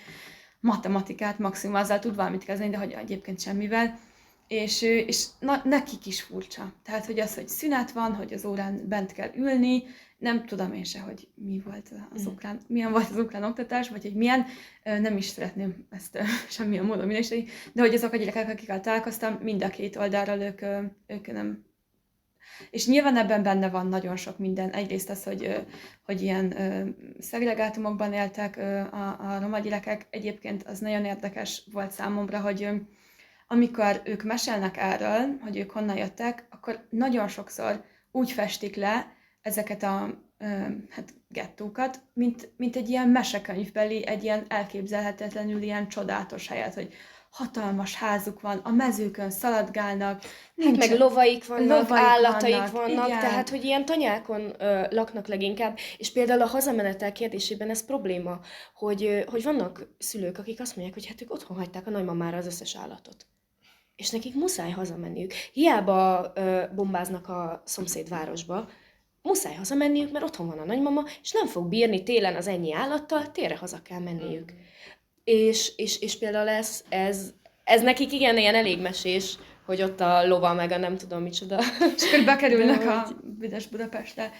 matematikát maximum azzal tud valamit kezdeni, de hogy egyébként semmivel. És nekik is furcsa. Tehát, hogy az, hogy szünet van, hogy az órán bent kell ülni, nem tudom én se, hogy milyen volt az ukrán oktatás, vagy hogy milyen, nem is szeretném ezt semmilyen módon minősíteni, de hogy azok a gyerekek, akikkel találkoztam, mind a két oldalról ők nem. És nyilván ebben benne van nagyon sok minden. Egyrészt az, hogy ilyen szegregátumokban éltek a roma gyerekek. Egyébként az nagyon érdekes volt számomra, hogy amikor ők mesélnek erről, hogy ők honnan jöttek, akkor nagyon sokszor úgy festik le ezeket a gettókat, mint egy ilyen mesekönyvbeli, egy ilyen elképzelhetetlenül ilyen csodálatos helyet, hogy hatalmas házuk van, a mezőkön szaladgálnak. Meg lovaik vannak, állataik vannak, igen. Tehát, hogy ilyen tanyákon laknak leginkább, és például a hazamenetel kérdésében ez probléma, hogy vannak szülők, akik azt mondják, hogy hát ők otthon hagyták a nagymamára az összes állatot. És nekik muszáj hazamenniük. Hiába bombáznak a szomszédvárosba, muszáj hazamenniük, mert otthon van a nagymama, és nem fog bírni télen az ennyi állattal, térre haza kell menniük. És például ez nekik igen, ilyen elég mesés, hogy ott a lova meg a nem tudom micsoda. És akkor bekerülnek a büdös Budapestre.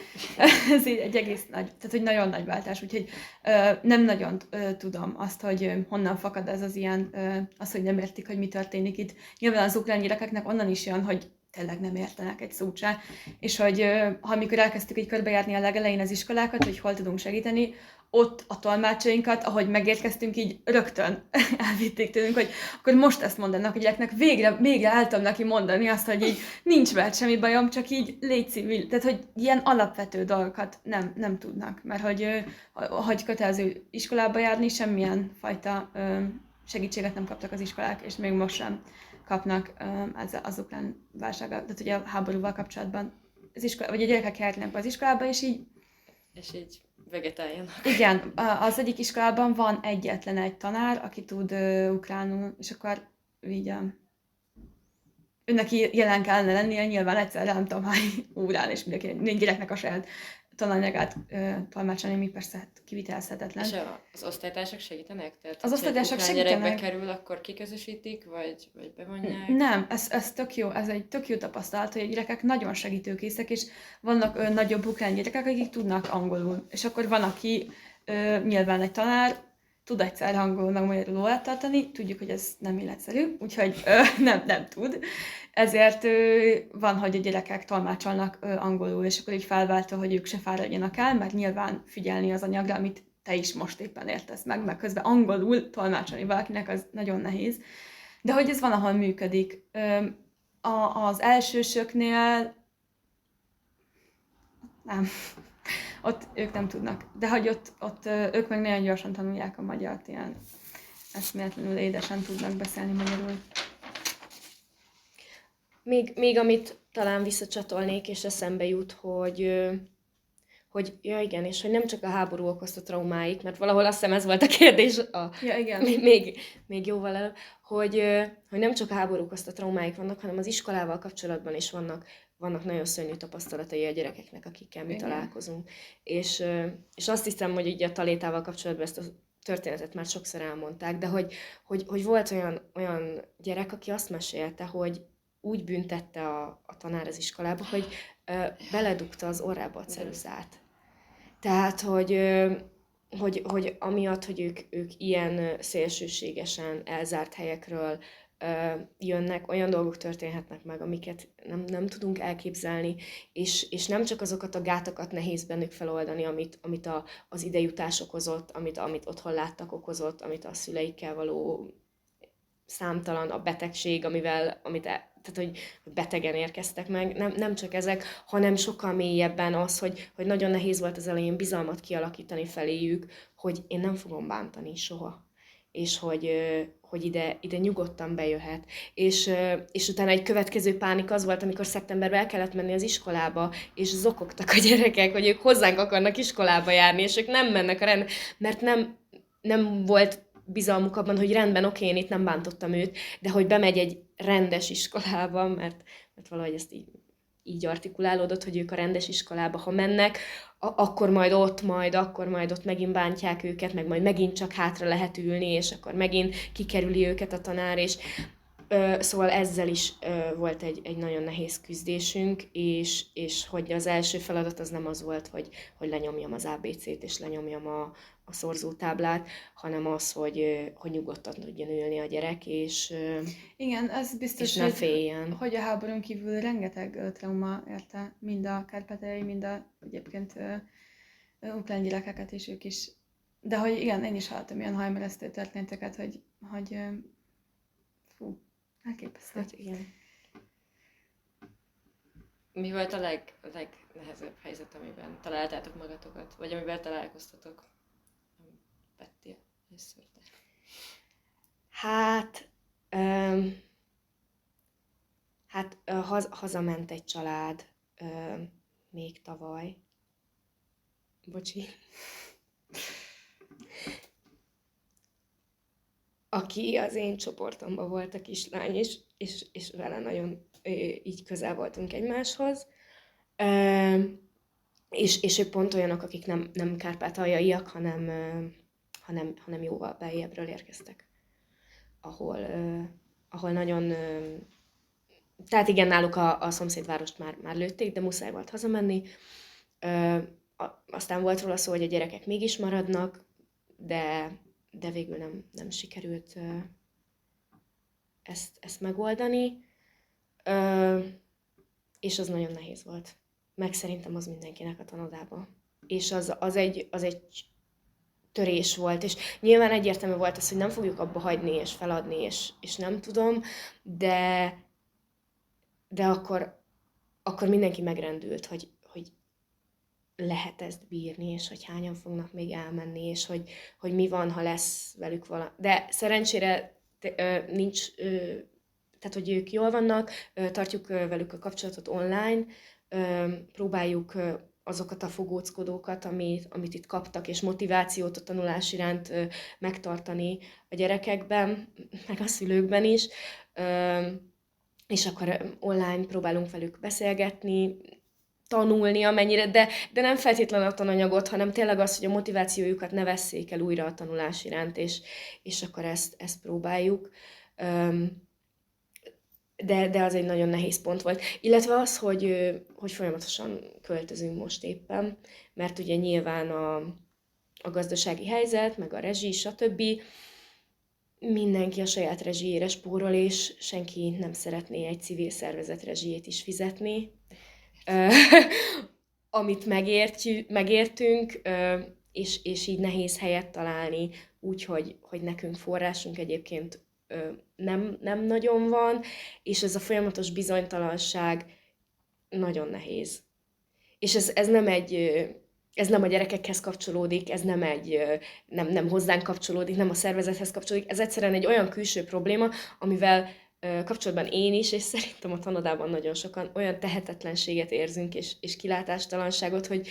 Ez így egy egész nagy, tehát hogy nagyon nagy váltás, úgyhogy nem nagyon tudom azt, hogy honnan fakad ez az ilyen, az, hogy nem értik, hogy mi történik itt. Nyilván az ukrán gyerekeknek onnan is jön, hogy tényleg nem értenek egy szót se, és hogy amikor elkezdtük így körbejárni a legelején az iskolákat, hogy hol tudunk segíteni, ott a tolmácsainkat, ahogy megérkeztünk, így rögtön elvitték tőlünk, hogy akkor most ezt mondanak a gyereknek, végre el tudom neki mondani azt, hogy így nincs veled semmi bajom, csak így légy civil. Tehát, hogy ilyen alapvető dolgokat nem tudnak, mert hogy kötelező iskolába járni, semmilyen fajta segítséget nem kaptak az iskolák, és még most sem kapnak az ukrán válsággal, tehát ugye a háborúval kapcsolatban az iskola, vagy a gyerekek járnak az iskolába, és így vegetáljanak. Igen, az egyik iskolában van egyetlen egy tanár, aki tud ukránul, és akkor így neki jelen kellene lennie, nyilván egyszerre nem tudom hány órán, és mindenki gyereknek a saját tananyagát tolmácsolni, mi persze hát kivitelezhetetlen. És az osztálytársak segítenek? Tehát, az osztálytársak segítenek. Gyerek bekerül, akkor kiközösítik, vagy bevonják? Nem, ez tök jó, ez egy tök jó tapasztalat, hogy a gyerekek nagyon segítőkészek, és vannak nagyobb ukrán gyerekek, akik tudnak angolul. És akkor van, aki nyilván egy tanár, tud egyszer angolul meg magyarul órát tartani, tudjuk, hogy ez nem életszerű, úgyhogy nem tud. Ezért van, hogy a gyerekek tolmácsolnak angolul, és akkor így felváltva, hogy ők se fáradjanak el, mert nyilván figyelni az anyagra, amit te is most éppen értesz meg közben angolul tolmácsolni valakinek, az nagyon nehéz. De hogy ez van, ahol működik. Az elsősöknél nem. Ott ők nem tudnak. De hogy ott ők meg nagyon gyorsan tanulják a magyart, ilyen eszméletlenül édesen tudnak beszélni magyarul. Még amit talán visszacsatolnék, és eszembe jut, hogy ja igen, és hogy nem csak a háború okozta traumáik, mert valahol azt hiszem ez volt a kérdés Ja, igen. még jóval előbb, hogy nem csak a háború okozta traumáik vannak, hanem az iskolával kapcsolatban is vannak nagyon szörnyű tapasztalatai a gyerekeknek, akikkel mi Igen. találkozunk. És azt hiszem, hogy így a talétával kapcsolatban ezt a történetet már sokszor elmondták, de hogy volt olyan gyerek, aki azt mesélte, hogy úgy büntette a tanár az iskolába, hogy beledugta az orrába a ceruzát. Tehát, hogy amiatt, hogy ők ilyen szélsőségesen elzárt helyekről jönnek, olyan dolgok történhetnek meg, amiket nem tudunk elképzelni, és nem csak azokat a gátakat nehéz bennük feloldani, amit az idejutás okozott, amit otthon láttak okozott, amit a szüleikkel való számtalan a betegség, tehát, hogy betegen érkeztek meg, nem csak ezek, hanem sokkal mélyebben az, hogy nagyon nehéz volt az elején bizalmat kialakítani feléjük, hogy én nem fogom bántani soha, és hogy ide nyugodtan bejöhet. És utána egy következő pánik az volt, amikor szeptemberben el kellett menni az iskolába, és zokogtak a gyerekek, hogy ők hozzánk akarnak iskolába járni, és ők nem mennek mert nem volt bizalmuk abban, hogy rendben, oké, én itt nem bántottam őt, de hogy bemegy egy rendes iskolába, mert valahogy ezt így artikulálódott, hogy ők a rendes iskolába, ha mennek, akkor majd ott megint bántják őket, meg majd megint csak hátra lehet ülni, és akkor megint kikerüli őket a tanár, és szóval ezzel is volt egy nagyon nehéz küzdésünk, és hogy az első feladat az nem az volt, hogy lenyomjam az ABC-t, és lenyomjam a szorzótáblát, hanem az, hogy nyugodtan tudjon ülni a gyerek, és Igen, az biztos, és ne féljen. hogy a háborún kívül rengeteg trauma érte mind a kárpátaljai, mind a egyébként ukrán gyerekeket, és ők is. De hogy igen, én is hallottam ilyen hajmeresztő történeteket, hogy fú, elképesztő. Hát igen. Mi volt a legnehezebb helyzet, amiben találtátok magatokat, vagy amivel találkoztatok? Pettél először te. Hazament egy család még tavaly. Bocsi. Aki az én csoportomban volt a kislány, és vele nagyon így közel voltunk egymáshoz. És ők pont olyanok, akik nem kárpátaljaiak, hanem jóval beljebbről érkeztek. Ahol nagyon... Tehát igen, náluk a szomszédvárost már lőtték, de muszáj volt hazamenni. Aztán volt róla szó, hogy a gyerekek mégis maradnak, de végül nem sikerült ezt megoldani. És az nagyon nehéz volt. Meg szerintem az mindenkinek a tanodában. És az egy törés volt, és nyilván egyértelmű volt az, hogy nem fogjuk abba hagyni, és feladni, és nem tudom, de akkor mindenki megrendült, hogy lehet ezt bírni, és hogy hányan fognak még elmenni, és hogy mi van, ha lesz velük valami. De szerencsére nincs, tehát hogy ők jól vannak, tartjuk velük a kapcsolatot online, próbáljuk azokat a fogóckodókat, amit itt kaptak, és motivációt a tanulás iránt megtartani a gyerekekben, meg a szülőkben is, és akkor online próbálunk velük beszélgetni, tanulni amennyire, de nem feltétlenül a tananyagot, hanem tényleg az, hogy a motivációjukat ne vesszék el újra a tanulás iránt, és akkor ezt próbáljuk. De az egy nagyon nehéz pont volt. Illetve az, hogy folyamatosan költözünk most éppen, mert ugye nyilván a gazdasági helyzet, meg a rezsi, stb. Mindenki a saját rezsijére spórol, és senki nem szeretné egy civil szervezet rezsijét is fizetni. Amit megértünk, és így nehéz helyet találni, úgyhogy nekünk forrásunk egyébként nem nagyon van, és ez a folyamatos bizonytalanság nagyon nehéz. És ez nem egy ez nem a gyerekekhez kapcsolódik, ez nem hozzánk kapcsolódik, nem a szervezethez kapcsolódik, ez egyszerűen egy olyan külső probléma, amivel kapcsolatban én is, és szerintem a tanodában nagyon sokan olyan tehetetlenséget érzünk, és kilátástalanságot, hogy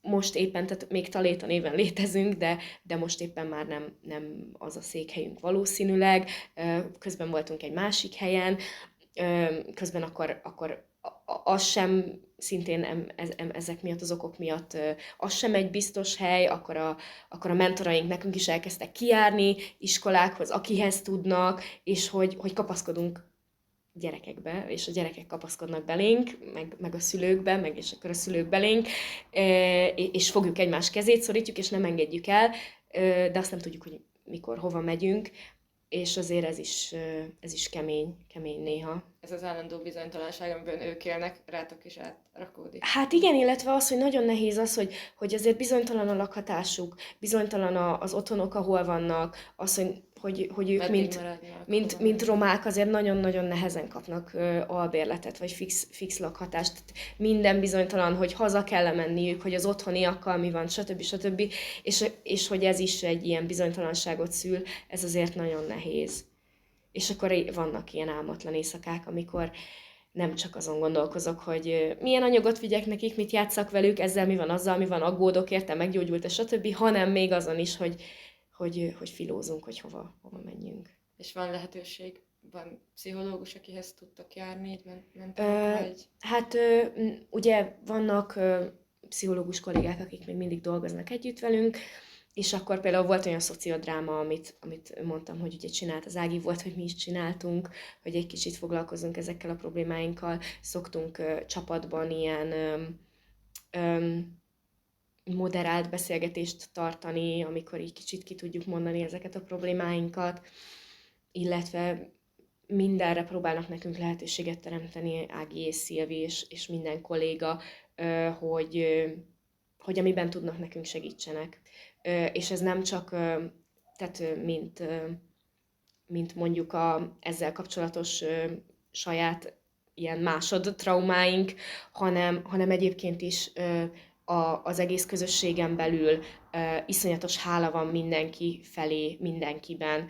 most éppen, tehát még Taléta-néven létezünk, de most éppen már nem az a székhelyünk valószínűleg, közben voltunk egy másik helyen, közben akkor az sem, szintén ezek miatt, az okok miatt, az sem egy biztos hely, akkor a mentoraink nekünk is elkezdtek kijárni iskolákhoz, akihez tudnak, és hogy kapaszkodunk gyerekekbe, és a gyerekek kapaszkodnak belénk, meg a szülőkbe, és akkor a szülők belénk, és fogjuk egymás kezét, szorítjuk, és nem engedjük el, de azt nem tudjuk, hogy mikor, hova megyünk, és azért ez is kemény néha. Ez az állandó bizonytalanság, amiben ők élnek, rátok is átrakódik. Hát igen, illetve az, hogy nagyon nehéz az, hogy azért bizonytalan a lakhatásuk, bizonytalan az otthonok, ahol vannak, az, hogy ők mint romák azért nagyon-nagyon nehezen kapnak albérletet, vagy fix lakhatást. Minden bizonytalan, hogy haza kell menniük, hogy az otthoniakkal mi van, stb. És hogy ez is egy ilyen bizonytalanságot szül, ez azért nagyon nehéz. És akkor vannak ilyen álmatlan éjszakák, amikor nem csak azon gondolkozok, hogy milyen anyagot vigyek nekik, mit játsszak velük, ezzel mi van, azzal mi van, aggódok érte, meggyógyult, stb., hanem még azon is, hogy filózunk, hogy hova menjünk. És van lehetőség, van pszichológus, akihez tudtak járni, így Hát ugye vannak pszichológus kollégák, akik még mindig dolgoznak együtt velünk, és akkor például volt olyan szociodráma, amit mondtam, hogy ugye csinált az Ági, volt, hogy mi is csináltunk, hogy egy kicsit foglalkozunk ezekkel a problémáinkkal. Szoktunk csapatban ilyen moderált beszélgetést tartani, amikor így kicsit ki tudjuk mondani ezeket a problémáinkat, illetve mindenre próbálnak nekünk lehetőséget teremteni Ági és Szilvi és minden kolléga, hogy amiben tudnak, nekünk segítsenek. És ez nem csak, tehát mint mondjuk ezzel kapcsolatos saját ilyen traumáink, hanem egyébként is az egész közösségen belül iszonyatos hála van mindenki felé, mindenkiben.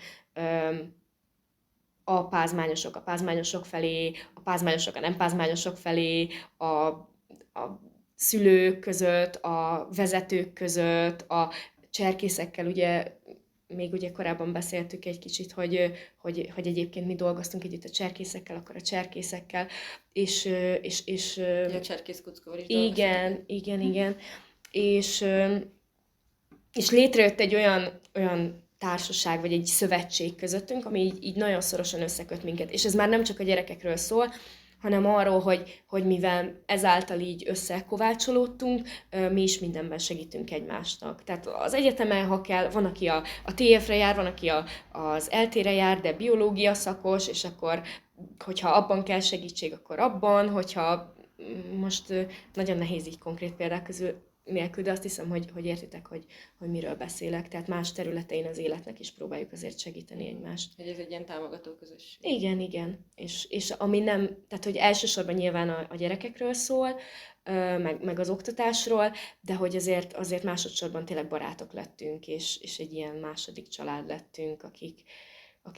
A pázmányosok felé, a pázmányosok a nem pázmányosok felé, a szülők között, a vezetők között, a cserkészekkel, még korábban beszéltük egy kicsit, hogy egyébként mi dolgoztunk együtt a cserkészekkel, akkor a cserkészekkel, és a cserkészkuckóval is igen. És létrejött egy olyan társaság, vagy egy szövetség közöttünk, ami így nagyon szorosan összeköt minket. És ez már nem csak a gyerekekről szól, hanem arról, hogy mivel ezáltal így összekovácsolódtunk, mi is mindenben segítünk egymásnak. Tehát az egyetemen, ha kell, van, aki a TF-re jár, van, aki az LT-re jár, de biológia szakos, és akkor, hogyha abban kell segítség, akkor abban, hogyha most nagyon nehéz így konkrét példák közül nélkül, de azt hiszem, hogy értitek, hogy miről beszélek. Tehát más területein az életnek is próbáljuk azért segíteni egymást. Hogy ez egy ilyen támogató közösség. Igen. És ami nem, tehát hogy elsősorban nyilván a gyerekekről szól, meg az oktatásról, de hogy azért másodszorban tényleg barátok lettünk, és egy ilyen második család lettünk, akik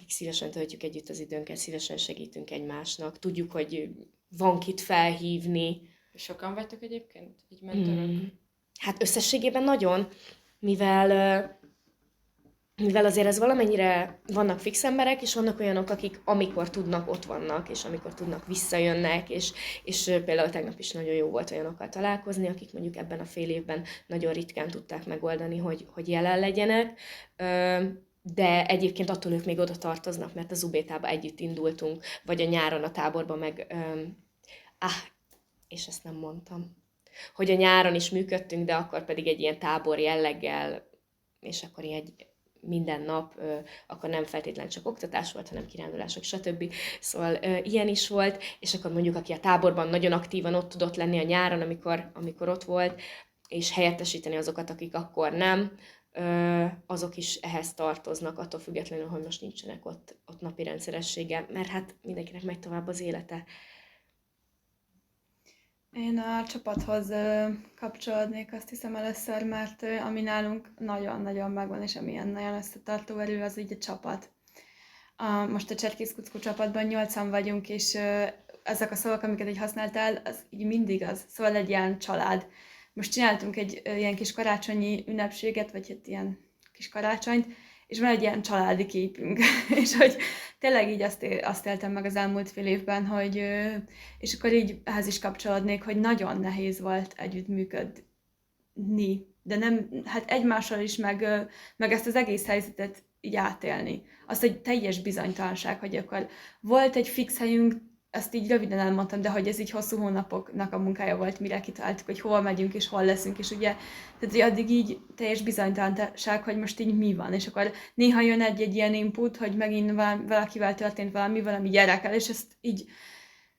szívesen töltjük együtt az időnket, szívesen segítünk egymásnak. Tudjuk, hogy van kit felhívni. Sokan vagytok egyébként, így mentorok? Hát összességében nagyon, mivel azért ez valamennyire vannak fix emberek, és vannak olyanok, akik amikor tudnak, ott vannak, és amikor tudnak, visszajönnek, és például tegnap is nagyon jó volt olyanokkal találkozni, akik mondjuk ebben a fél évben nagyon ritkán tudták megoldani, hogy jelen legyenek, de egyébként attól ők még oda tartoznak, mert az UB-tába együtt indultunk, vagy a nyáron a táborban meg... és ezt nem mondtam. Hogy a nyáron is működtünk, de akkor pedig egy ilyen tábor jelleggel, és akkor ilyen minden nap, akkor nem feltétlenül csak oktatás volt, hanem kirándulások, stb. Szóval ilyen is volt, és akkor mondjuk, aki a táborban nagyon aktívan ott tudott lenni a nyáron, amikor ott volt, és helyettesíteni azokat, akik akkor nem, azok is ehhez tartoznak, attól függetlenül, hogy most nincsenek ott napi rendszerességgel, mert hát mindenkinek megy tovább az élete. Én a csapathoz kapcsolódnék, azt hiszem először, mert ami nálunk nagyon-nagyon megvan, és amilyen nagyon összetartó erő, az így a csapat. Most a Cserkész Kuckó csapatban 8-an vagyunk, és ezek a szavak, amiket így használtál, az így mindig az. Szóval egy ilyen család. Most csináltunk egy ilyen kis karácsonyi ünnepséget, vagy hát ilyen kis karácsonyt, és van egy ilyen családi képünk. És hogy tényleg így azt éltem meg az elmúlt fél évben, hogy, és akkor így ehhez is kapcsolódnék, hogy nagyon nehéz volt együttműködni, de nem, hát egymással is, meg ezt az egész helyzetet így átélni. Azt egy teljes bizonytalanság, hogy akkor volt egy fix helyünk, ezt így röviden elmondtam, de hogy ez így hosszú hónapoknak a munkája volt, mire kitaláltuk, hogy hol megyünk és hol leszünk, és ugye, tehát hogy addig így teljes bizonytalanság, hogy most így mi van, és akkor néha jön egy ilyen input, hogy megint valakivel történt valami gyerekkel, és ezt így,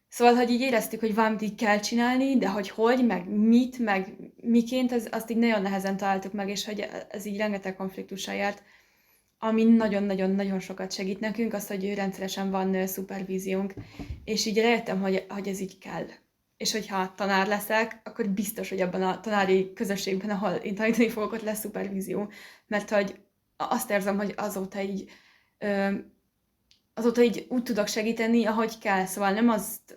szóval, hogy így éreztük, hogy valamit így kell csinálni, de hogy, meg mit, meg miként, azt így nagyon nehezen találtuk meg, és hogy ez így rengeteg konfliktussal járt, ami nagyon-nagyon-nagyon sokat segít nekünk, az, hogy rendszeresen van szupervíziónk, és így rájöttem, hogy ez így kell. És hogyha tanár leszek, akkor biztos, hogy abban a tanári közösségben, ahol én tanítani fogok, ott lesz szupervízió. Mert hogy azt érzem, hogy azóta így úgy tudok segíteni, ahogy kell. Szóval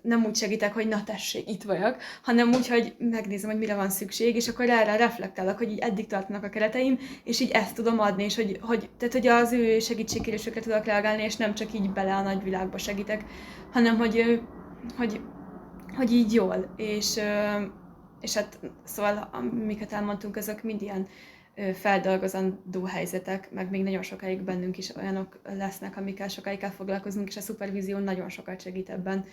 nem úgy segítek, hogy na tessék, itt vagyok, hanem úgy, hogy megnézem, hogy mire van szükség, és akkor erre reflektálok, hogy így eddig tartanak a kereteim, és így ezt tudom adni, és tehát, hogy az ő segítségkérésükre tudok reagálni, és nem csak így bele a nagyvilágba segítek, hanem hogy így jól. És hát szóval, amiket elmondtunk, azok mind ilyen feldolgozandó helyzetek, meg még nagyon sokáig bennünk is olyanok lesznek, amikkel sokáig kell foglalkoznunk, és a szupervízió nagyon sokat segít ebben.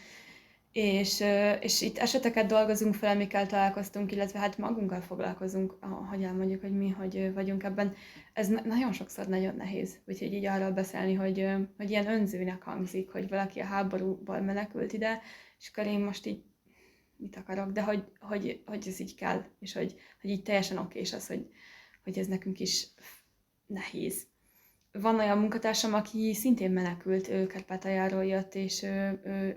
És itt eseteket dolgozunk fel, amikkel találkoztunk, illetve hát magunkkal foglalkozunk, hogy elmondjuk, hogy mi, hogy vagyunk ebben. Ez nagyon sokszor nagyon nehéz, úgyhogy így arról beszélni, hogy ilyen önzőnek hangzik, hogy valaki a háborúból menekült ide, és akkor én most így mit akarok, de hogy ez így kell, és hogy így teljesen oké, és az, hogy ez nekünk is nehéz. Van olyan munkatársam, aki szintén menekült, ő Kárpátaljáról jött, és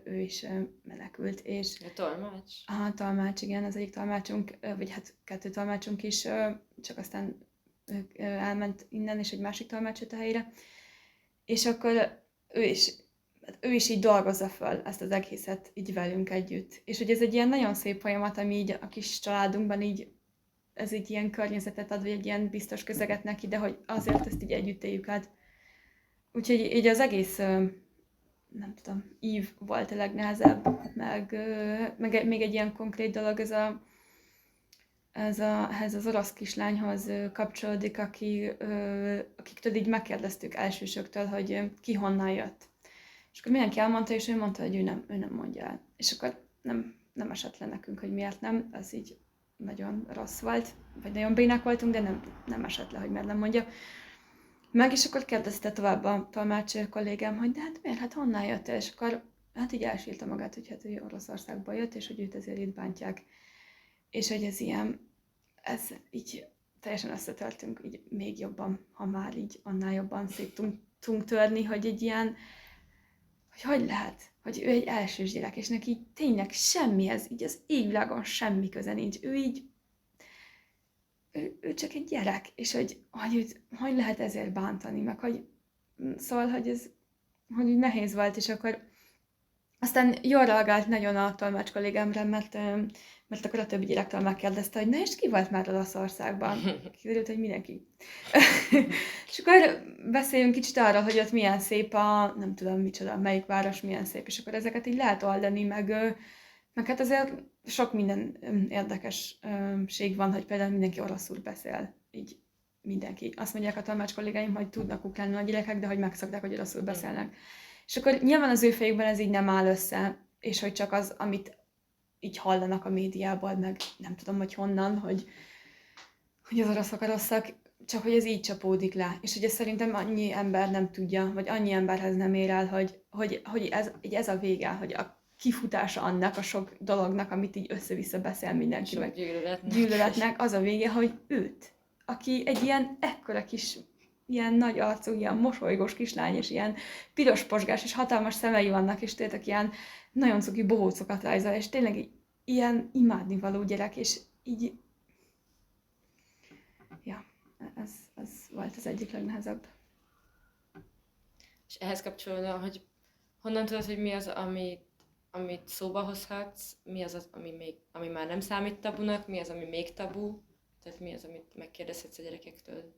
ő is menekült. És A tolmács? a tolmács, igen, az egyik tolmácsunk, vagy hát 2 tolmácsunk is, csak aztán elment innen, és egy másik tolmács jött a helyére. És akkor ő is így dolgozza föl ezt az egészet így velünk együtt. És hogy ez egy ilyen nagyon szép folyamat, ami így a kis családunkban így ez egy ilyen környezetet ad, vagy egy ilyen biztos közeget neki, de hogy azért ezt így együtt éljük át. Úgyhogy így az egész, nem tudom, ív volt a legnehezebb, meg még egy ilyen konkrét dolog, ehhez az orosz kislányhoz kapcsolódik, akiktől így megkérdeztük elsősöktől, hogy ki honnan jött. És akkor mindenki elmondta, és ő mondta, hogy ő nem mondja el. És akkor nem esett le nekünk, hogy miért nem, az így nagyon rossz volt, vagy nagyon bénák voltunk, de nem esett le, hogy miért nem mondja. Meg is akkor kérdezte tovább a tolmács kollégám, hogy de hát miért, hát honnan jött? És akkor hát így elsírta magát, hogy hát ő Oroszországból jött, és hogy őt ezért itt bántják. És hogy ez így teljesen összetörtünk, így még jobban, ha már így annál jobban szét tudtunk törni, hogy egy ilyen, hogy lehet, hogy ő egy elsős gyerek, és neki tényleg semmihez, így az égvilágon semmi köze nincs. Ő csak egy gyerek, és hogy lehet ezért bántani, meg szóval, hogy így nehéz volt, és akkor aztán jól reagált nagyon a tolmács kollégámra, mert akkor a többi gyerektől megkérdezte, hogy na és ki volt már Olaszországban? Kiderült, hogy mindenki. És akkor beszéljünk kicsit arról, hogy ott milyen szép nem tudom micsoda, melyik város milyen szép, és akkor ezeket így lehet oldani, meg hát azért sok minden érdekesség van, hogy például mindenki oroszul beszél, így mindenki. Azt mondják a tolmács kollégáim, hogy tudnak ukránul a gyerekek, de hogy megszokták, hogy oroszul beszélnek. És akkor nyilván az ő fejükben ez így nem áll össze, és hogy csak az, amit így hallanak a médiából, meg nem tudom, hogy honnan, hogy az oroszok a rosszak, csak hogy ez így csapódik le. És ugye szerintem annyi ember nem tudja, vagy annyi emberhez nem ér el, hogy ez a vége, hogy a kifutása annak a sok dolognak, amit így össze-vissza beszél mindenki, meg gyűlöletnek, az a vége, hogy őt, aki egy ilyen ekkora kis, ilyen nagy arcú, ilyen mosolygós kislány, és ilyen piros posgás, és hatalmas szemei vannak, és tényleg ilyen nagyon cuki bohócokat rajzol, és tényleg így ilyen imádnivaló gyerek, és így, ja, ez volt az egyik legnehezebb. És ehhez kapcsolódóan, hogy honnan tudod, hogy mi az, amit szóba hozhatsz, mi az, ami már nem számít tabunak, mi az, ami még tabu, tehát mi az, amit megkérdezhetsz a gyerekektől?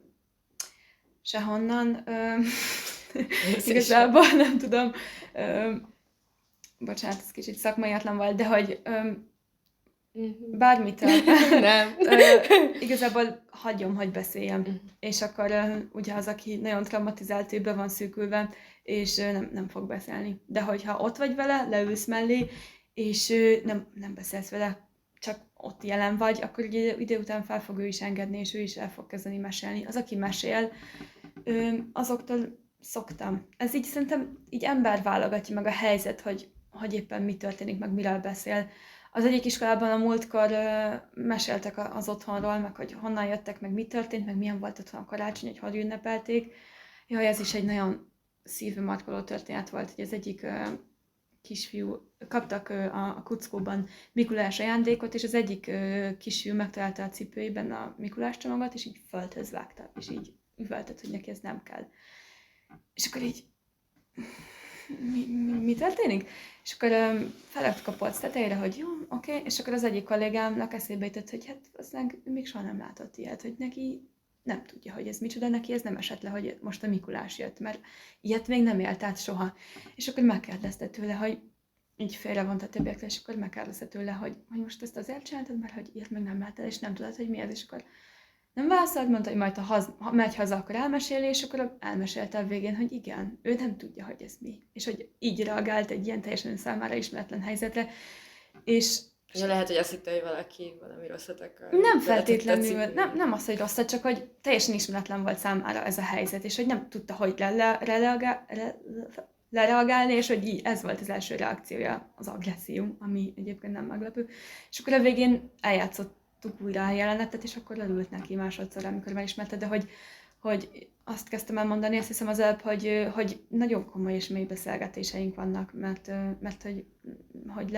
Sehonnan. Igazából nem tudom. Bocsánat, ez kicsit szakmaiatlan volt, de hogy bármit. Nem. Igazából hagyom, hogy beszéljem. És akkor ugye az, aki nagyon traumatizált, ő be van szűkülve, és nem fog beszélni. De hogyha ott vagy vele, leülsz mellé, és nem beszélsz vele, csak ott jelen vagy, akkor idő után fel fog ő is engedni, és ő is el fog kezdeni mesélni. Az, aki mesél, azoktól szoktam. Ez így szerintem így ember válogatja meg a helyzet, hogy éppen mi történik, meg miről beszél. Az egyik iskolában a múltkor meséltek az otthonról, meg hogy honnan jöttek, meg mi történt, meg milyen volt otthon a karácsony, hogy ünnepelték. Jaj, ez is egy nagyon szívbe markoló történet volt, hogy az egyik kisfiú, kaptak a kuckóban Mikulás ajándékot, és az egyik kisfiú megtalálta a cipőjében a Mikulás csomagot, és így földhöz vágta, és így üvöltött, hogy neki ez nem kell. És akkor így, mi történik? És akkor felraktuk a polc tetejére, hogy jó, oké, és akkor az egyik kollégámnak eszébe jutott, hogy hát aztán még soha nem látott ilyet, hogy neki nem tudja, hogy ez micsoda, neki ez nem esett le, hogy most a Mikulás jött, mert ilyet még nem élt át soha. És akkor megkérdezte tőle, hogy így félrevont a többiektől, és akkor megkérdezte tőle, hogy most ezt azért csináltad, mert hogy ilyet még nem láttál, és nem tudod, hogy mi ez, és akkor nem válaszolt, mondta, hogy majd ha megy haza, akkor elmeséli, és akkor elmesélte a végén, hogy igen, ő nem tudja, hogy ez mi. És hogy így reagált egy ilyen teljesen számára ismeretlen helyzetre. És ja, lehet, hogy azt hitte, hogy valaki valami rosszat akar. nem feltétlenül, nem az, hogy rosszat, csak hogy teljesen ismeretlen volt számára ez a helyzet, és hogy nem tudta, hogy lereagálni, és hogy így ez volt az első reakciója, az agresszió, ami egyébként nem meglepő. És akkor a végén eljátszottuk újra a jelenetet, és akkor leült neki másodszor, amikor megismerte, de hogy azt kezdtem el mondani, azt hiszem az előbb, hogy nagyon komoly és mély beszélgetéseink vannak, mert hogy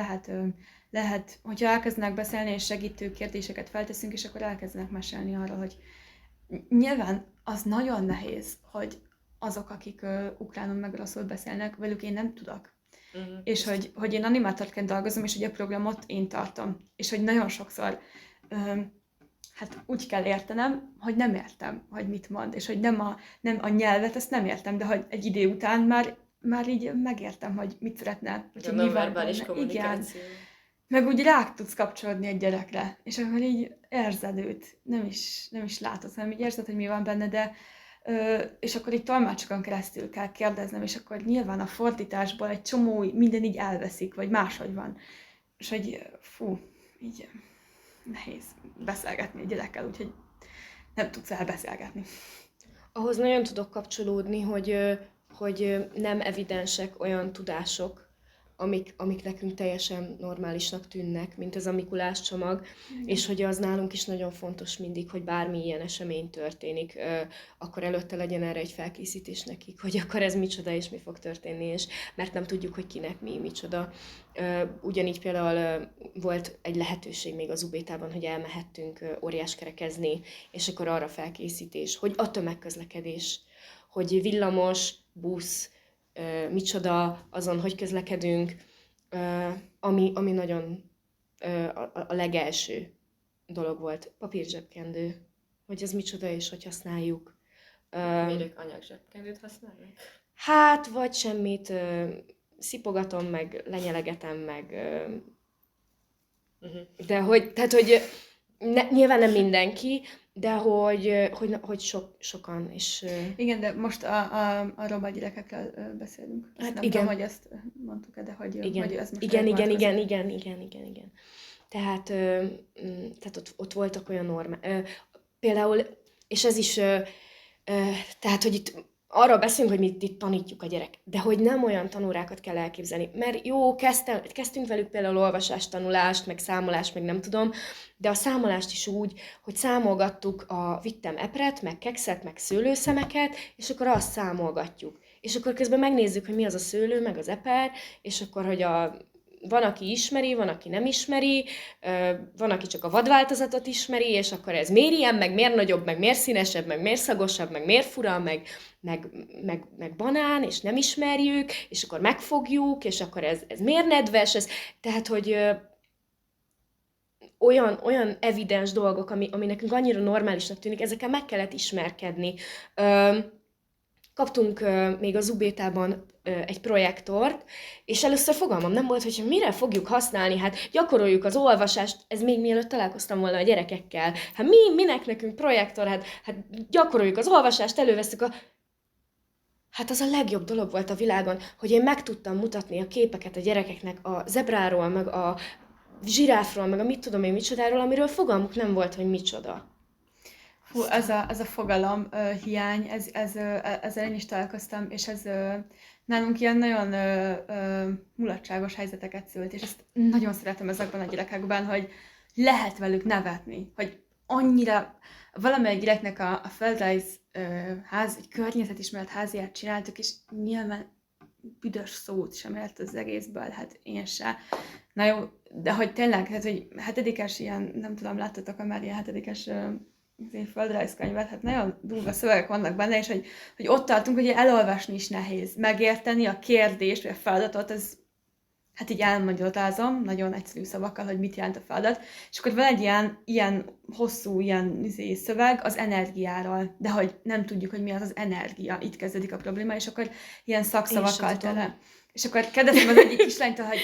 lehet, hogyha elkezdenek beszélni, és segítő kérdéseket felteszünk, és akkor elkezdenek mesélni arról, hogy nyilván az nagyon nehéz, hogy azok, akik ukránul meg rosszul beszélnek, velük én nem tudok. És hogy én animátorként dolgozom, és hogy a programot én tartom. És hogy nagyon sokszor hát úgy kell értenem, hogy nem értem, hogy mit mond, és hogy nem a nyelvet, ezt nem értem, de hogy egy idő után már így megértem, hogy mit szeretne. A nonverbális kommunikáció. Igen. Meg úgy rá tudsz kapcsolódni egy gyerekre, és akkor így érzed őt, nem is látod, hanem így érzed, hogy mi van benne, de és akkor így tolmácsokon keresztül kell kérdeznem, és akkor nyilván a fordításból egy csomó minden így elveszik, vagy máshogy van. És hogy így nehéz beszélgetni egy gyerekkel, úgyhogy nem tudsz elbeszélgetni. Ahhoz nagyon tudok kapcsolódni, hogy nem evidensek olyan tudások, amik nekünk teljesen normálisnak tűnnek, mint az a Mikulás csomag, és hogy az nálunk is nagyon fontos mindig, hogy bármi ilyen esemény történik, akkor előtte legyen erre egy felkészítés nekik, hogy akkor ez micsoda, és mi fog történni, és mert nem tudjuk, hogy kinek micsoda. Ugyanígy például volt egy lehetőség még az UB-tában, hogy elmehettünk óriáskerekezni, és akkor arra felkészítés, hogy a tömegközlekedés, hogy villamos, busz, micsoda, azon, hogy közlekedünk, ami nagyon a legelső dolog volt. Papírzsebkendő, hogy ez micsoda és hogy használjuk. Miért ők anyagzsebkendőt használnak? Hát, vagy semmit, szipogatom, meg lenyelegetem, meg... De hogy, tehát, hogy nyilván nem mindenki, de hogy sokan is... Igen, de most a roma gyerekekről beszélünk. Hát nem igen. tudom, hogy ezt mondtuk-e, de hogy ez most igen. Tehát ott voltak olyan például, és ez is, tehát, hogy itt arról beszélünk, hogy mi itt tanítjuk a gyerek, de hogy nem olyan tanórákat kell elképzelni. Mert jó, kezdtünk velük például olvasást, tanulást, meg számolást, meg nem tudom, de a számolást is úgy, hogy számolgattuk vittem epret, meg kekszet, meg szőlőszemeket, és akkor azt számolgatjuk. És akkor közben megnézzük, hogy mi az a szőlő, meg az eper, és akkor, hogy van, aki ismeri, van, aki nem ismeri, van, aki csak a vadváltozatot ismeri, és akkor ez miért ilyen, meg miért nagyobb, meg miért színesebb, meg miért szagosabb, meg miért fura, meg banán, és nem ismerjük, és akkor megfogjuk, és akkor ez miért nedves, tehát, hogy olyan evidens dolgok, ami nekünk annyira normálisnak tűnik, ezekkel meg kellett ismerkedni. Kaptunk még az UBT-ban egy projektort, és először fogalmam nem volt, hogy mire fogjuk használni, hát gyakoroljuk az olvasást, ez még mielőtt találkoztam volna a gyerekekkel. Hát minek nekünk projektor, hát gyakoroljuk az olvasást, előveszük Hát az a legjobb dolog volt a világon, hogy én meg tudtam mutatni a képeket a gyerekeknek a zebráról, meg a zsiráfról, meg a mit tudom én micsodáról, amiről fogalmuk nem volt, hogy micsoda. Hú, ez a fogalom hiány, ezzel én is találkoztam, és ez nálunk ilyen nagyon mulatságos helyzeteket szült, és ezt nagyon szeretem ezekben a gyerekekben, hogy lehet velük nevetni, hogy annyira valamelyik gyereknek a földrajz egy környezetismeret háziát csináltuk, és nyilván büdös szót sem ért az egészből, hát én se. Na jó, de hogy tényleg, hát, hogy hetedikes ilyen, nem tudom, láttatok-e már ilyen hetedikes földrajzkönyvet, hát nagyon durva szövegek vannak benne, és hogy ott tartunk, hogy elolvasni is nehéz. Megérteni a kérdést, vagy a feladatot, az hát így elmagyarázom, nagyon egyszerű szavakkal, hogy mit jelent a feladat, és akkor van egy ilyen hosszú szöveg az energiáról, de hogy nem tudjuk, hogy mi az energia, itt kezdődik a probléma, és akkor ilyen szakszavakkal tele. És akkor kérdeztem az egyik kislánytól, hogy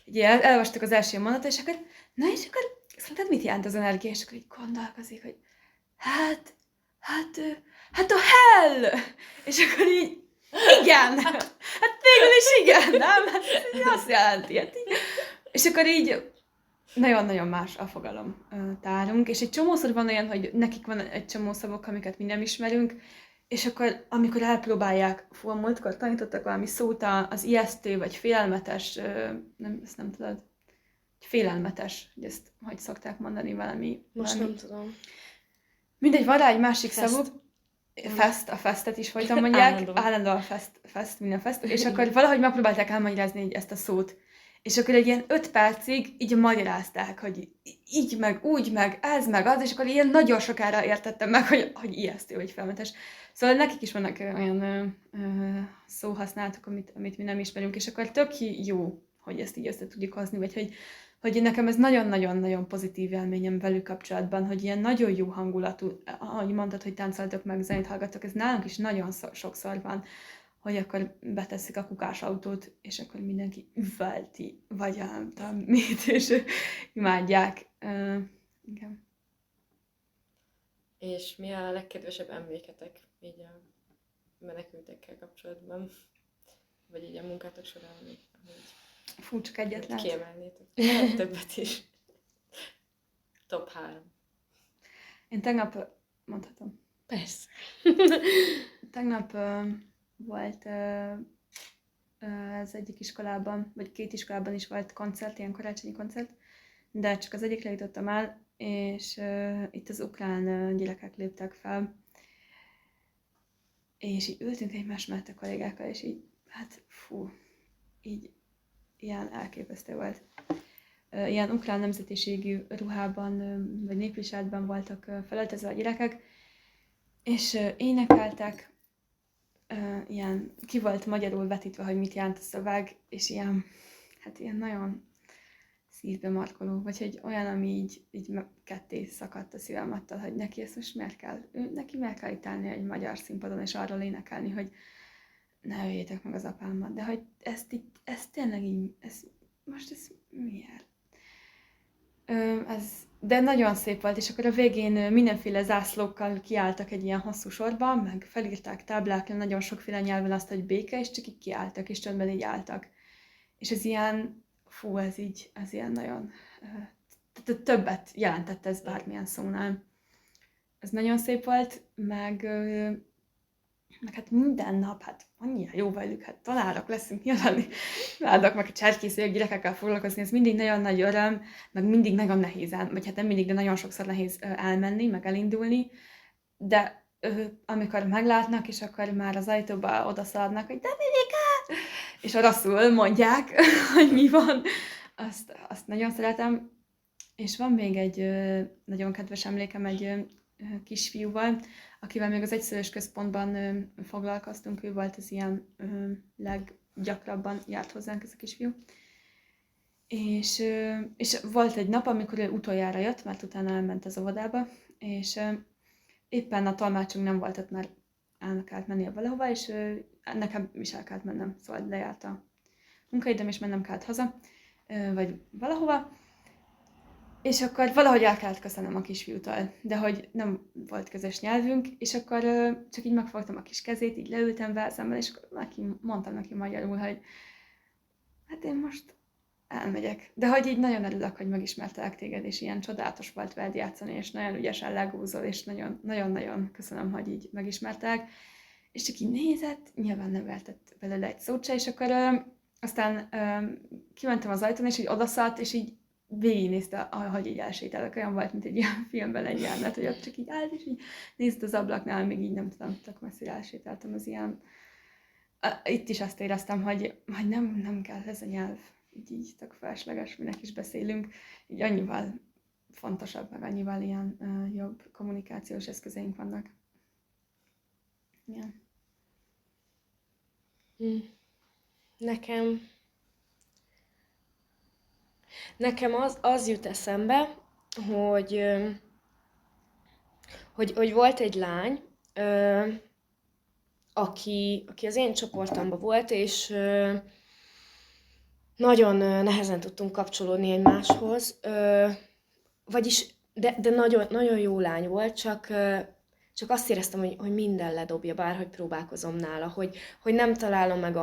ugye elolvastuk az első mondatot, és akkor szerinted mit jelent az energia? És akkor így gondolkozik, hogy hát a hell! És akkor így igen! Hát végül is igen, nem? Hát ez azt jelenti. Hát így. És akkor így nagyon-nagyon más a fogalom tárunk, és egy csomószor van olyan, hogy nekik van egy csomó szavak, amiket mi nem ismerünk, és akkor, amikor elpróbálják, múltkor tanítottak valami szót, az ijesztő, vagy félelmetes, ezt nem tudod, félelmetes, hogy ezt hogy szokták mondani valami. Most nem tudom. Mindegy, van rá egy másik szavuk, a festet is folyton mondják, állandóan minden fest, és akkor valahogy megpróbálták elmagyarázni ezt a szót. És akkor egy ilyen 5 percig így magyarázták, hogy így meg, úgy meg, ez meg az, és akkor ilyen nagyon sokára értettem meg, hogy ijesztő vagy félelmetes. Szóval nekik is vannak olyan szóhasználatok, amit mi nem ismerünk, és akkor tök jó, hogy ezt így össze tudjuk hozni, vagy hogy nekem ez nagyon-nagyon-nagyon pozitív élményem velük kapcsolatban, hogy ilyen nagyon jó hangulatú, ahogy mondtad, hogy táncoltok meg, zenét hallgattok, ez nálunk is nagyon sokszor van, hogy akkor beteszik a kukásautót, és akkor mindenki üvölti, vagy nem tudom mit, és imádják. Igen. És mi a legkedvesebb emléketek így a menekültekkel kapcsolatban? Vagy így a munkátok során, ahogy Fú, csak egyet lehet. Kiemelnétek. Többet is. Top 3. Én tegnap, mondhatom. Persze. Tegnap volt az egyik iskolában, vagy 2 iskolában is volt koncert, ilyen karácsonyi koncert, de csak az egyikre jutottam el, és itt az ukrán gyerekek léptek fel, és így ültünk egymás mellett a kollégákkal, és így, hát fú, így ilyen elképesztő volt. Ilyen ukrán nemzetiségű ruhában, vagy népviseletben voltak felöltözve a gyerekek, és énekeltek, ilyen ki volt magyarul vetítve, hogy mit jelent a szöveg, és ilyen nagyon szívbe markoló, vagy hogy olyan, ami így ketté szakadt a szívem attól, hogy neki ezt most miért kell itt állni egy magyar színpadon, és arról énekelni, hogy ne öljétek meg az apámat, de hogy ez tényleg így, ez miért? De nagyon szép volt, és akkor a végén mindenféle zászlókkal kiálltak egy ilyen hosszú sorban, meg felírták táblákra nagyon sokféle nyelven azt, hogy béke, és csak így kiálltak, és csöndben így álltak. És ez ilyen, ez ilyen nagyon, többet jelentett ez bármilyen szónál. Ez nagyon szép volt, meg hát minden nap, hát annyira jó velük, hát tanárok leszünk nyilván, imádok meg a cserkészők, gyerekekkel foglalkozni, ez mindig nagyon nagy öröm, meg mindig nagyon nehéz, vagy hát nem mindig, de nagyon sokszor nehéz elmenni, meg elindulni, de amikor meglátnak, és akkor már az ajtóba odaszaladnak, hogy de Mirika! És rosszul mondják, hogy mi van, azt nagyon szeretem, és van még egy nagyon kedves emlékem egy kisfiúval, akivel még az egyszülős központban foglalkoztunk, ő volt az ilyen leggyakrabban járt hozzánk ez a kisfiú. És volt egy nap, amikor ő utoljára jött, mert utána elment az óvodába, és éppen a tolmácsunk nem volt ott, mert el kellett mennie valahova, és nekem is el kellett mennem, szóval lejárt a munkaidőm, és mennem kellett haza, vagy valahova, és akkor valahogy el kellett köszönöm a kisfiútól, de hogy nem volt közös nyelvünk, és akkor csak így megfogtam a kis kezét, így leültem vele szemben, és akkor mondtam neki magyarul, hogy hát én most elmegyek. De hogy így nagyon örülök, hogy megismertelek téged, és ilyen csodálatos volt veled játszani, és nagyon ügyesen legúzol, és nagyon-nagyon köszönöm, hogy így megismertelek. És csak így nézett, nyilván nem értett belőle egy szót se, és akkor aztán kimentem az ajtón, és így odaszállt, és így végignézte, ahogy így elsétálok. Olyan volt, mint egy ilyen filmben egy jelenet, hogy ott csak így állt, és így nézett az ablaknál, még így nem tudom, tök messzire elsétáltam az ilyen. Itt is azt éreztem, hogy nem kell ez a nyelv. Így tök felesleges, minek is beszélünk, így annyival fontosabb, meg annyival ilyen jobb kommunikációs eszközeink vannak. Igen. Nekem az jut eszembe, hogy volt egy lány, aki az én csoportomban volt, és nagyon nehezen tudtunk kapcsolódni egymáshoz, de nagyon, nagyon jó lány volt, csak azt éreztem, hogy minden ledobja, bárhogy próbálkozom nála, hogy nem találom meg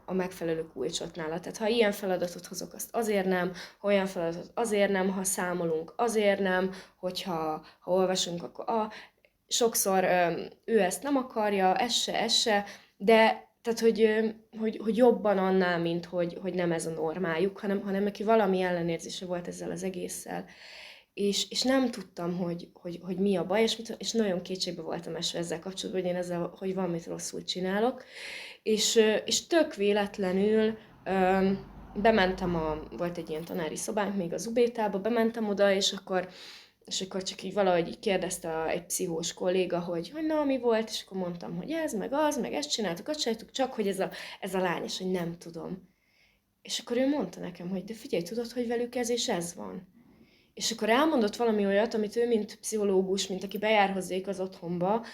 a megfelelő kulcsot nála. Tehát ha ilyen feladatot hozok, azt azért nem, ha olyan feladatot azért nem, ha számolunk, azért nem, hogyha olvasunk, akkor sokszor ő ezt nem akarja, ez se, de tehát, hogy jobban annál, mint hogy nem ez a normájuk, hanem neki valami ellenérzése volt ezzel az egésszel. És nem tudtam, hogy mi a baj, és nagyon kétségbe voltam esve ezzel kapcsolatban, hogy én ezzel, hogy valamit rosszul csinálok. És tök véletlenül bementem, volt egy ilyen tanári szobánk még az UB-tába, bementem oda, és akkor csak így valahogy így kérdezte egy pszichós kolléga, hogy na, mi volt, és akkor mondtam, hogy ez, meg az, meg ezt csináltuk, azt csináltuk, csak hogy ez a lány, és hogy nem tudom. És akkor ő mondta nekem, hogy de figyelj, tudod, hogy velük ez és ez van. És akkor elmondott valami olyat, amit ő, mint pszichológus, mint aki bejár hozzék az otthonba,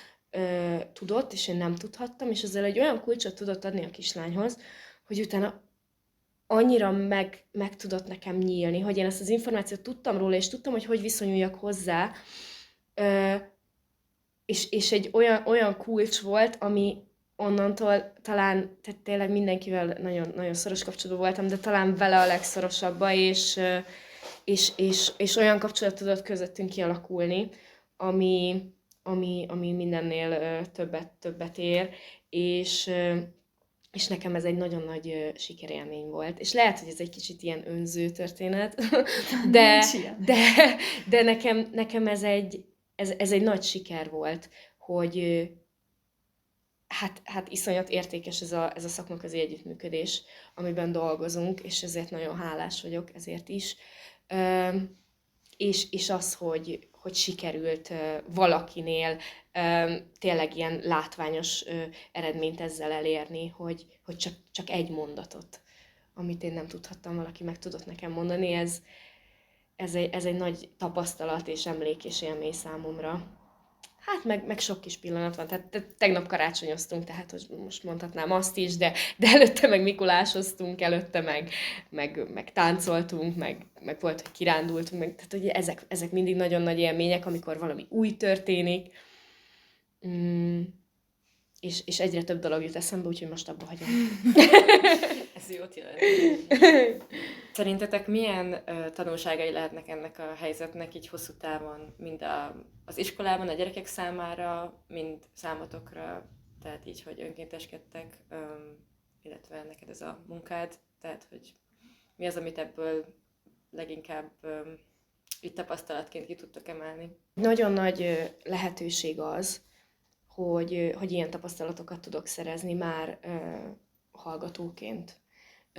tudott, és én nem tudhattam, és ezzel egy olyan kulcsot tudott adni a kislányhoz, hogy utána annyira meg tudott nekem nyílni, hogy én ezt az információt tudtam róla, és tudtam, hogy viszonyuljak hozzá, és egy olyan kulcs volt, ami onnantól talán, tehát tényleg mindenkivel nagyon, nagyon szoros kapcsolatban voltam, de talán vele a legszorosabban, és olyan kapcsolat tudott közöttünk kialakulni, ami mindennél többet ér, és nekem ez egy nagyon nagy sikerélmény volt. És lehet, hogy ez egy kicsit ilyen önző történet, de nekem ez egy nagy siker volt, hogy hát iszonyat értékes ez a szakmaközi együttműködés, amiben dolgozunk, és ezért nagyon hálás vagyok ezért is. És az, hogy sikerült valakinél tényleg ilyen látványos eredményt ezzel elérni, hogy csak egy mondatot, amit én nem tudhattam, valaki meg tudott nekem mondani, ez egy nagy tapasztalat és emlék és élmény számomra. Hát meg sok kis pillanat van, tehát tegnap karácsonyoztunk, tehát hogy most mondhatnám azt is, de előtte meg mikulásoztunk, előtte meg táncoltunk, meg volt, hogy kirándultunk, tehát hogy ezek mindig nagyon nagy élmények, amikor valami új történik, és egyre több dolog jut eszembe, úgyhogy most abba hagyom. Ez jót jelent. Szerintetek milyen tanulságai lehetnek ennek a helyzetnek így hosszú távon, mind az iskolában a gyerekek számára, mind számotokra, tehát így, hogy önkénteskedtek, illetve neked ez a munkád, tehát hogy mi az, amit ebből leginkább így tapasztalatként ki tudtok emelni? Nagyon nagy lehetőség az, hogy ilyen tapasztalatokat tudok szerezni már hallgatóként.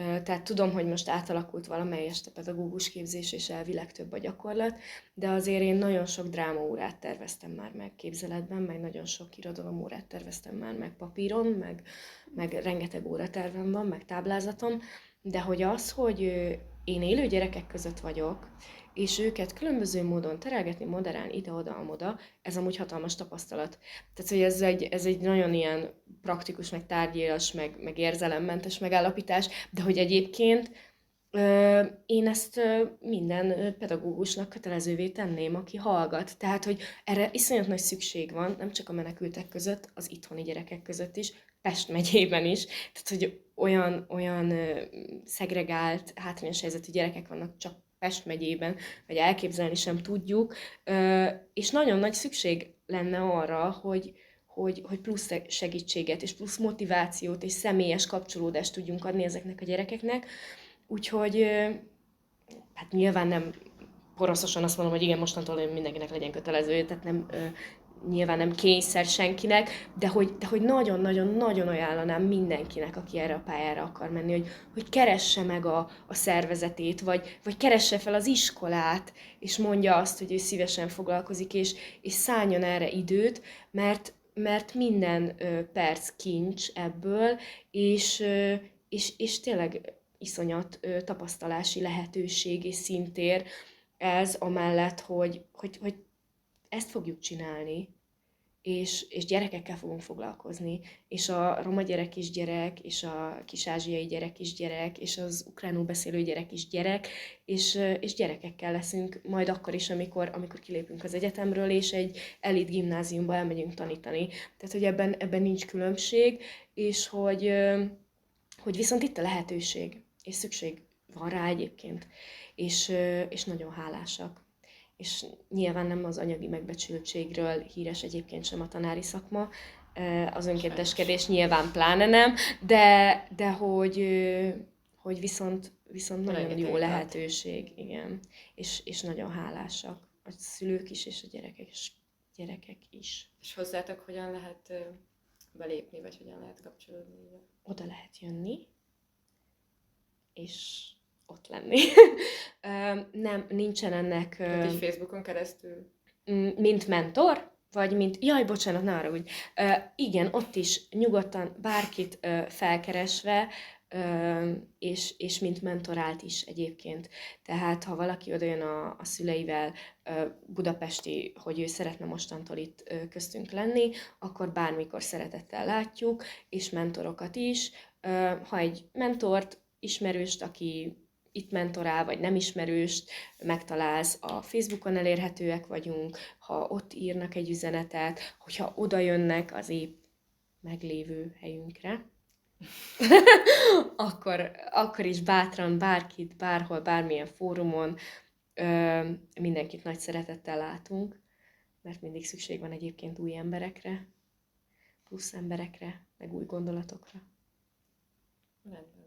Tehát tudom, hogy most átalakult valamelyest a pedagógus képzés, és elvileg több a gyakorlat, de azért én nagyon sok drámaórát terveztem már meg képzeletben, meg nagyon sok irodalomórát terveztem már meg papíron, meg rengeteg óratervem van, meg táblázatom, de hogy az, hogy én élő gyerekek között vagyok, és őket különböző módon terelgetni, moderálni ide-oda, amoda, ez amúgy hatalmas tapasztalat. Tehát, hogy ez egy nagyon ilyen praktikus, meg tárgyélas, meg érzelemmentes megállapítás, de hogy egyébként én ezt minden pedagógusnak kötelezővé tenném, aki hallgat. Tehát, hogy erre iszonyat nagy szükség van, nem csak a menekültek között, az itthoni gyerekek között is, Pest megyében is. Tehát, hogy olyan szegregált, hátrányos helyzetű gyerekek vannak csak Pest megyében, vagy elképzelni sem tudjuk, és nagyon nagy szükség lenne arra, hogy plusz segítséget, és plusz motivációt, és személyes kapcsolódást tudjunk adni ezeknek a gyerekeknek. Úgyhogy hát nyilván nem poroszosan azt mondom, hogy igen, mostantól mindenkinek legyen kötelező, tehát nem, nyilván nem kényszer senkinek, de hogy nagyon-nagyon-nagyon ajánlanám mindenkinek, aki erre a pályára akar menni, hogy keresse meg a szervezetét, vagy keresse fel az iskolát, és mondja azt, hogy ő szívesen foglalkozik, és szálljon erre időt, mert minden perc kincs ebből, és tényleg iszonyat tapasztalási lehetőség és szintér ez, amellett, hogy ezt fogjuk csinálni, és gyerekekkel fogunk foglalkozni, és a roma gyerek is gyerek, és a kis-ázsiai gyerek is gyerek, és az ukránul beszélő gyerek is gyerek, és gyerekekkel leszünk majd akkor is, amikor kilépünk az egyetemről, és egy elit gimnáziumba elmegyünk tanítani. Tehát, hogy ebben nincs különbség, és hogy viszont itt a lehetőség, és szükség van rá egyébként, és nagyon hálásak. És nyilván nem az anyagi megbecsültségről híres egyébként sem a tanári szakma, az önkénteskedés nyilván pláne nem, de hogy viszont nagyon jó lehetőség, igen, és nagyon hálásak a szülők is, és a gyerekek is. És hozzátok hogyan lehet belépni, vagy hogyan lehet kapcsolódni? Oda lehet jönni, és ott lenni. Nem, nincsen ennek... Tehát így Facebookon keresztül? Mint mentor, vagy mint... Jaj, bocsánat, ne arra úgy. Igen, ott is nyugodtan bárkit felkeresve, és mint mentorált is egyébként. Tehát, ha valaki odajön a szüleivel budapesti, hogy ő szeretne mostantól itt köztünk lenni, akkor bármikor szeretettel látjuk, és mentorokat is. Ha egy mentort, ismerőst, aki itt mentorál, vagy nem ismerőst megtalálsz, a Facebookon elérhetőek vagyunk, ha ott írnak egy üzenetet, hogyha oda jönnek az épp meglévő helyünkre, akkor is bátran bárkit, bárhol, bármilyen fórumon mindenkit nagy szeretettel látunk, mert mindig szükség van egyébként új emberekre, plusz emberekre, meg új gondolatokra. Rendben.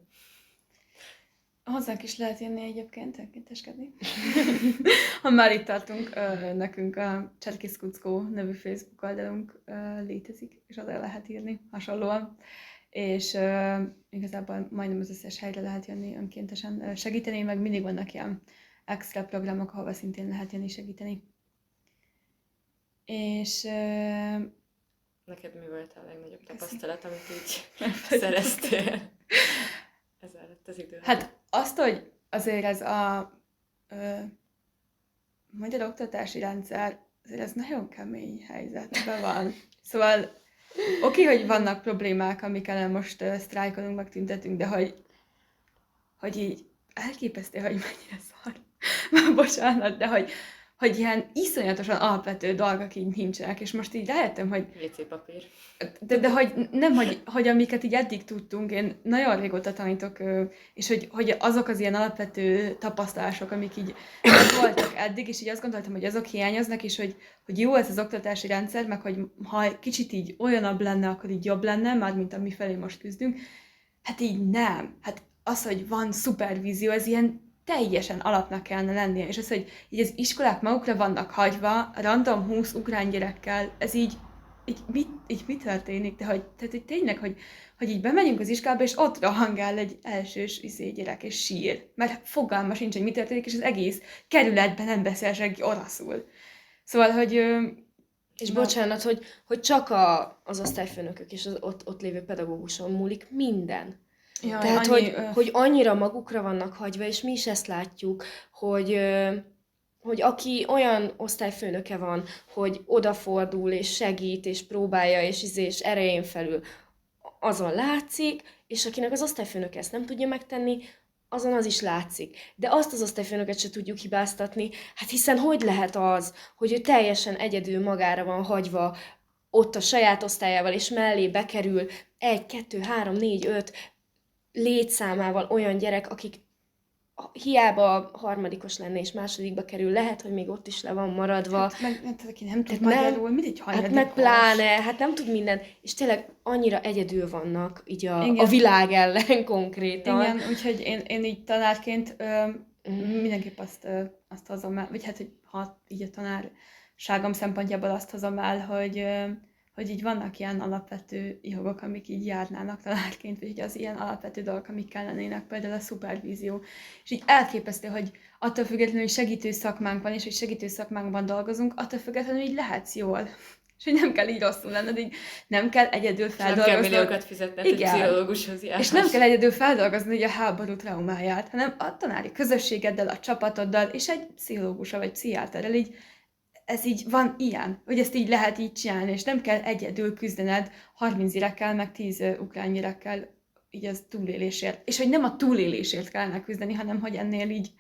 Hozzánk is lehet jönni egyébként, önkénteskedni. Ha már itt tartunk, nekünk a Cserkész Kuckó nevű Facebook oldalunk létezik, és oda lehet írni hasonlóan. És igazából majdnem az összes helyre lehet jönni önkéntesen segíteni, meg mindig vannak ilyen extra programok, ahova szintén lehet jönni segíteni. És... Neked mi volt a legnagyobb tapasztalat, amit így szereztél? Ez alatt az idő. Hát azt, hogy azért ez a magyar oktatási rendszer, azért ez nagyon kemény helyzetben van. Szóval oké, hogy vannak problémák, amik ellen most sztrájkolunk, meg tüntetünk, de hogy így elképesztő, hogy mennyire szar. Bocsánat, de hogy ilyen iszonyatosan alapvető dolgok így nincsenek, és most így rájöttem, hogy... WC papír. De hogy nem, hogy amiket így eddig tudtunk, én nagyon régóta tanítok, és hogy azok az ilyen alapvető tapasztalások, amik így voltak eddig, és így azt gondoltam, hogy azok hiányoznak, és hogy jó ez az oktatási rendszer, meg hogy ha kicsit így olyanabb lenne, akkor így jobb lenne, már mint ami felé most küzdünk. Hát így nem. Hát az, hogy van szupervízió, ez ilyen teljesen alapnak kellene lennie, és az, hogy így az iskolák magukra vannak hagyva, random 20 ukrán gyerekkel, ez így így mi történik? Tehát, hogy tényleg, hogy így bemegyünk az iskába, és ott rohangál egy elsős gyerek, és sír. Mert fogalma sincs, hogy mi történik, és az egész kerületben nem beszél senki oroszul. Szóval, hogy... És na, bocsánat, hogy csak az osztályfőnökök és az ott lévő pedagóguson múlik minden. jaj, Tehát, annyi, hogy annyira magukra vannak hagyva, és mi is ezt látjuk, hogy aki olyan osztályfőnöke van, hogy odafordul, és segít, és próbálja, és erején felül, azon látszik, és akinek az osztályfőnöke ezt nem tudja megtenni, azon az is látszik. De azt az osztályfőnöket se tudjuk hibáztatni, hát hiszen hogy lehet az, hogy ő teljesen egyedül magára van hagyva ott a saját osztályával, és mellé bekerül 1, 2, 3, 4, 5 létszámával olyan gyerek, akik hiába harmadikos lenne és másodikba kerül, lehet, hogy még ott is le van maradva. hát, aki nem tud Tehát magyarul, mindegy Hát meg pláne, hát nem tud minden, és tényleg annyira egyedül vannak így a világ ellen konkrétan. Igen, úgyhogy én így tanárként mindenképp azt hozom el, vagy hát, hogy ha így a tanárságom szempontjából azt hozom el, hogy így vannak ilyen alapvető jogok, amik így járnának tanárként, vagy az ilyen alapvető dolgok, amik kellenének, például a szupervízió. És így elképesztő, hogy attól függetlenül, hogy segítő szakmánk van, és hogy segítő szakmánkban dolgozunk, attól függetlenül így lehetsz jól. És hogy nem kell így rosszul lenned, így nem kell egyedül Nem feldolgozni. kell milliókat fizetned, hogy pszichológushoz járhass. És nem kell egyedül feldolgozni így a háború traumáját, hanem a tanári közösségeddel, a csapatoddal, és egy pszichológussal vagy pszichiáterrel így, ez így van ilyen, hogy ezt így lehet így csinálni, és nem kell egyedül küzdened 30 gyerekkel, meg 10 ukrán gyerekkel így az túlélésért. És hogy nem a túlélésért kellene küzdeni, hanem hogy ennél így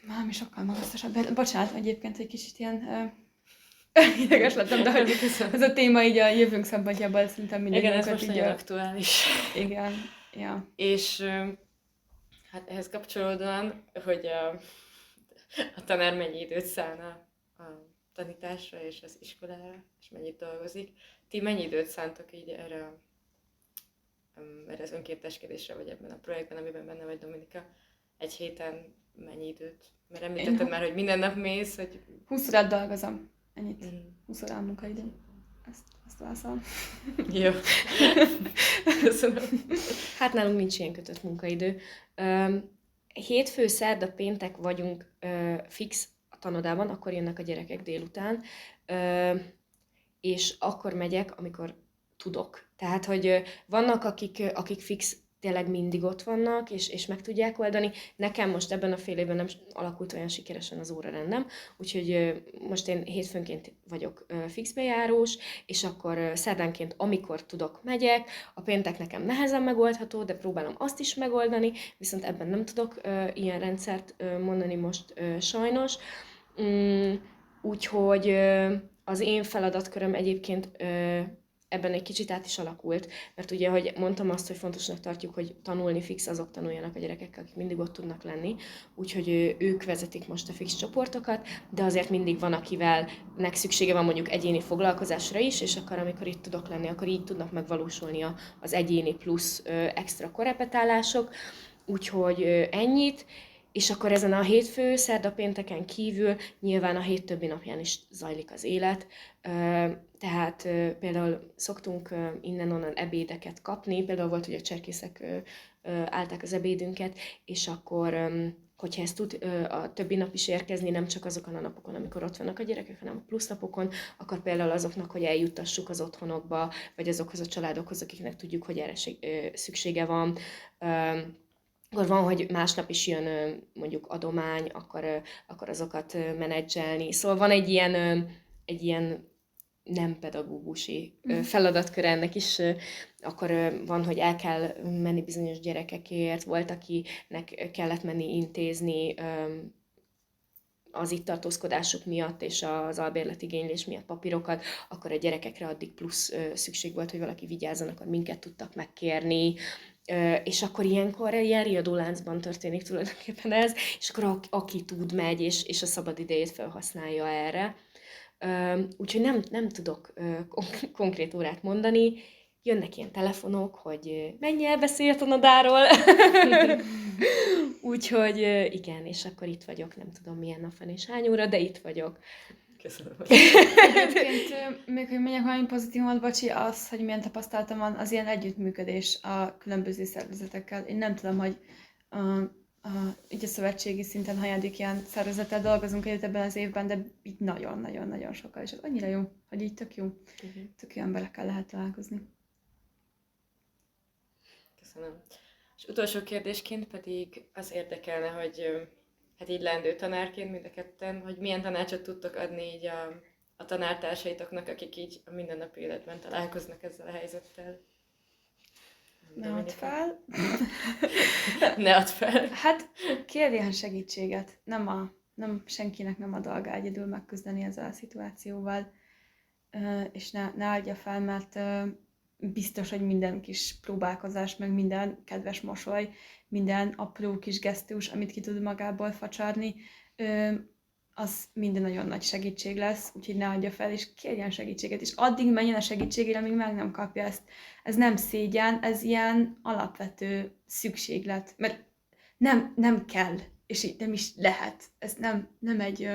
valami sokkal magasztosabb. Bocsánat, egyébként egy kicsit ilyen ideges lettem, de hogy ez a téma így a jövőnk szempontjából szerintem Igen, ez mindannyiunkat most így... nagyon aktuális. Igen, ja. És hát ehhez kapcsolódóan, hogy a tanár mennyi időt szán a tanításra és az iskolára, és mennyit dolgozik. Ti mennyi időt szántok így erre az önkénteskedésre, vagy ebben a projektben, amiben benne vagy, Dominika? Egy héten mennyi időt? Mert említetted már, hogy minden nap mész, hogy... 20 órát dolgozom. Ennyit. 20 órán munkaidő. Ezt válaszolom. Jó. Köszönöm. Hát nálunk nincs ilyen kötött munkaidő. Hétfő, szerda, péntek vagyunk fix a tanodában, akkor jönnek a gyerekek délután, és akkor megyek, amikor tudok. Tehát, hogy vannak, akik fix tényleg mindig ott vannak, és meg tudják oldani. Nekem most ebben a fél évben nem alakult olyan sikeresen az órarendem, úgyhogy most én hétfőnként vagyok fixbejárós, és akkor szerdánként, amikor tudok, megyek. A péntek nekem nehezen megoldható, de próbálom azt is megoldani, viszont ebben nem tudok ilyen rendszert mondani most sajnos. Úgyhogy az én feladatköröm egyébként ebben egy kicsit át is alakult, mert ugye, hogy mondtam azt, hogy fontosnak tartjuk, hogy tanulni fix, azok tanuljanak a gyerekek, akik mindig ott tudnak lenni, úgyhogy ők vezetik most a fix csoportokat, de azért mindig van, akivel nek szüksége van mondjuk egyéni foglalkozásra is, és akkor amikor itt tudok lenni, akkor így tudnak megvalósulni az egyéni plusz extra korrepetálások, úgyhogy ennyit. És akkor ezen a hétfő, szerda, pénteken kívül nyilván a hét többi napján is zajlik az élet. Tehát például szoktunk innen-onnan ebédeket kapni, például volt, hogy a cserkészek állták az ebédünket, és akkor, hogyha ezt tud a többi nap is érkezni, nem csak azokon a napokon, amikor ott vannak a gyerekek, hanem a plusz napokon, akkor például azoknak, hogy eljuttassuk az otthonokba, vagy azokhoz a családokhoz, akiknek tudjuk, hogy erre szüksége van. Akkor van, hogy másnap is jön mondjuk adomány, akkor azokat menedzselni. Szóval van egy ilyen nem pedagógusi feladatkör ennek is. Akkor van, hogy el kell menni bizonyos gyerekekért, volt, akinek kellett menni intézni az itt tartózkodások miatt és az albérletigénylés miatt papírokat, akkor a gyerekekre addig plusz szükség volt, hogy valaki vigyázzon, akkor minket tudtak megkérni, és akkor ilyenkor ilyen riadoláncban történik tulajdonképpen ez, és akkor aki tud, megy, és a szabad idejét felhasználja erre. Úgyhogy nem tudok konkrét órát mondani, jönnek ilyen telefonok, hogy menj el, beszélj a tanadáról. Úgyhogy igen, és akkor itt vagyok, nem tudom milyen nap van és hány óra, de itt vagyok. Köszönöm. Egyébként, még hogy mondjak valami pozitívumot, bocsi, az, hogy milyen tapasztalatom van, az ilyen együttműködés a különböző szervezetekkel. Én nem tudom, hogy így a szövetségi szinten hanyadik ilyen szervezettel dolgozunk együtt ebben az évben, de így nagyon-nagyon-nagyon sokkal, és az annyira jó, hogy így tök jó, tök jó emberekkel lehet találkozni. Köszönöm. És utolsó kérdésként pedig az érdekelne, hogy hát így leendő tanárként mind a ketten, hogy milyen tanácsot tudtok adni így a tanártársaitoknak, akik így a mindennapi életben találkoznak ezzel a helyzettel. Ne add fel. Ne add fel. Hát kérjen segítséget. Nem senkinek nem a dolga egyedül megküzdeni ezzel a szituációval, és ne adja fel, mert biztos, hogy minden kis próbálkozás, meg minden kedves mosoly, minden apró kis gesztus, amit ki tud magából facsarni, az minden nagyon nagy segítség lesz, úgyhogy ne adja fel, és kérjen segítséget, és addig menjen a segítségére, amíg meg nem kapja ezt. Ez nem szégyen, ez ilyen alapvető szükséglet, mert nem kell, és így nem is lehet. Ez nem egy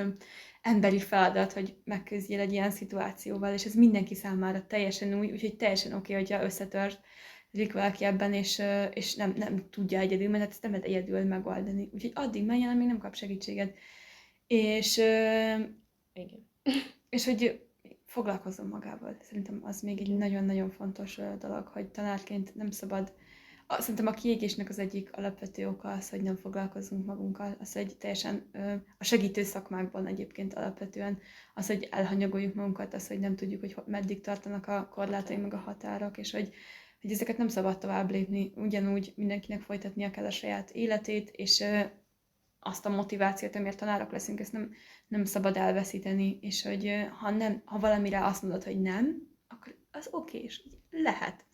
emberi feladat, hogy megküzdjél egy ilyen szituációval, és ez mindenki számára teljesen új, úgyhogy teljesen oké, hogyha összetörik valaki ebben, és nem tudja egyedül, mert ezt nem lehet egyedül megoldani. Úgyhogy addig menjen, amíg nem kap segítséget. És, Igen. és hogy foglalkozzon magával. Szerintem az még egy nagyon-nagyon fontos dolog, hogy tanárként nem szabad. Szerintem a kiégésnek az egyik alapvető oka az, hogy nem foglalkozunk magunkkal, az, hogy teljesen a segítő szakmákban egyébként alapvetően az, hogy elhanyagoljuk magunkat, az, hogy nem tudjuk, hogy meddig tartanak a korlátai, meg a határok, és hogy ezeket nem szabad tovább lépni. Ugyanúgy mindenkinek folytatnia kell a saját életét, és azt a motivációt, amiért tanárok leszünk, ezt nem szabad elveszíteni, és hogy ha valamire azt mondod, hogy nem, akkor az oké, és lehet.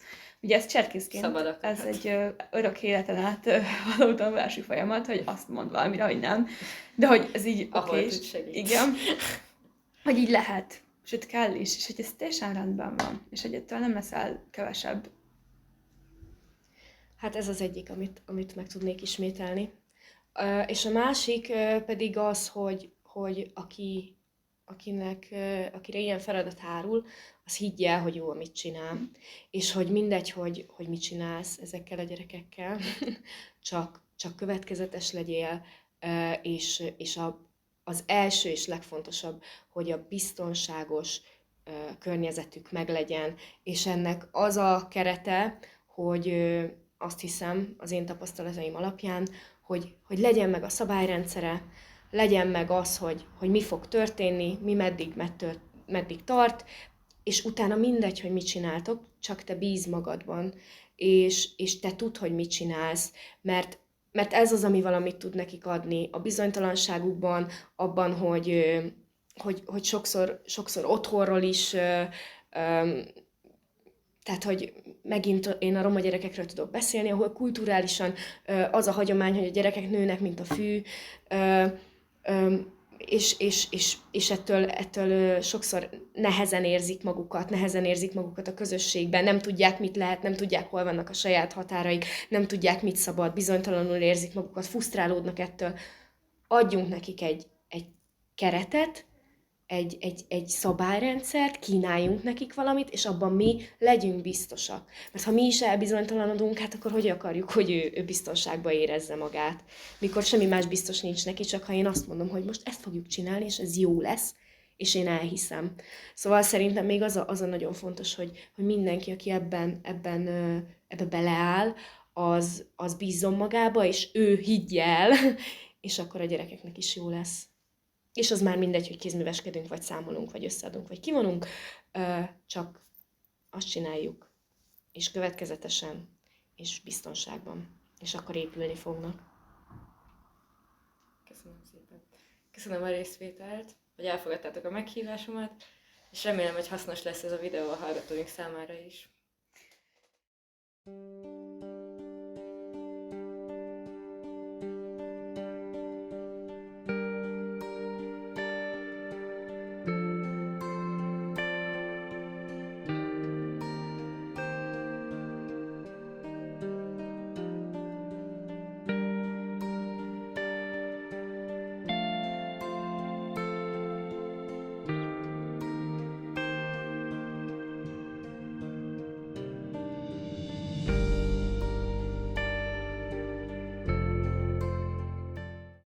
Ugye ez cserkészként, ez egy örök életen át való tanulási folyamat, hogy azt mond valamire, hogy nem, de hogy ez így oké, igen, hogy így lehet, sőt kell is, és hogy ez teljesen rendben van, és hogy ettől nem leszel kevesebb. Hát ez az egyik, amit meg tudnék ismételni. És a másik pedig az, hogy akire ilyen feladat hárul, az higgye el, hogy jó, amit csinál. És hogy mindegy, hogy mit csinálsz ezekkel a gyerekekkel, csak következetes legyél, és az első és legfontosabb, hogy a biztonságos környezetük meglegyen, és ennek az a kerete, hogy azt hiszem az én tapasztalataim alapján, hogy legyen meg a szabályrendszere, legyen meg az, hogy mi fog történni, mi meddig tart, és utána mindegy, hogy mit csináltok, csak te bíz magadban, és te tudd, hogy mit csinálsz, mert ez az, ami valamit tud nekik adni a bizonytalanságukban, abban, hogy sokszor otthonról is, tehát, hogy megint én a roma gyerekekről tudok beszélni, ahol kulturálisan az a hagyomány, hogy a gyerekek nőnek, mint a fű, és ettől sokszor nehezen érzik magukat a közösségben, nem tudják, mit lehet, nem tudják, hol vannak a saját határaik, nem tudják, mit szabad, bizonytalanul érzik magukat, frusztrálódnak ettől. Adjunk nekik egy keretet, egy szabályrendszert, kínáljunk nekik valamit, és abban mi legyünk biztosak. Mert ha mi is elbizonytalanodunk, hát akkor hogy akarjuk, hogy ő biztonságban érezze magát? Mikor semmi más biztos nincs neki, csak ha én azt mondom, hogy most ezt fogjuk csinálni, és ez jó lesz, és én elhiszem. Szóval szerintem még az a nagyon fontos, hogy mindenki, aki ebbe beleáll, az bízzon magába, és ő higgye el, és akkor a gyerekeknek is jó lesz. És az már mindegy, hogy kézműveskedünk, vagy számolunk, vagy összeadunk, vagy kivonunk, csak azt csináljuk, és következetesen, és biztonságban, és akkor épülni fognak. Köszönöm szépen. Köszönöm a részvételt, hogy elfogadtátok a meghívásomat, és remélem, hogy hasznos lesz ez a videó a hallgatóink számára is.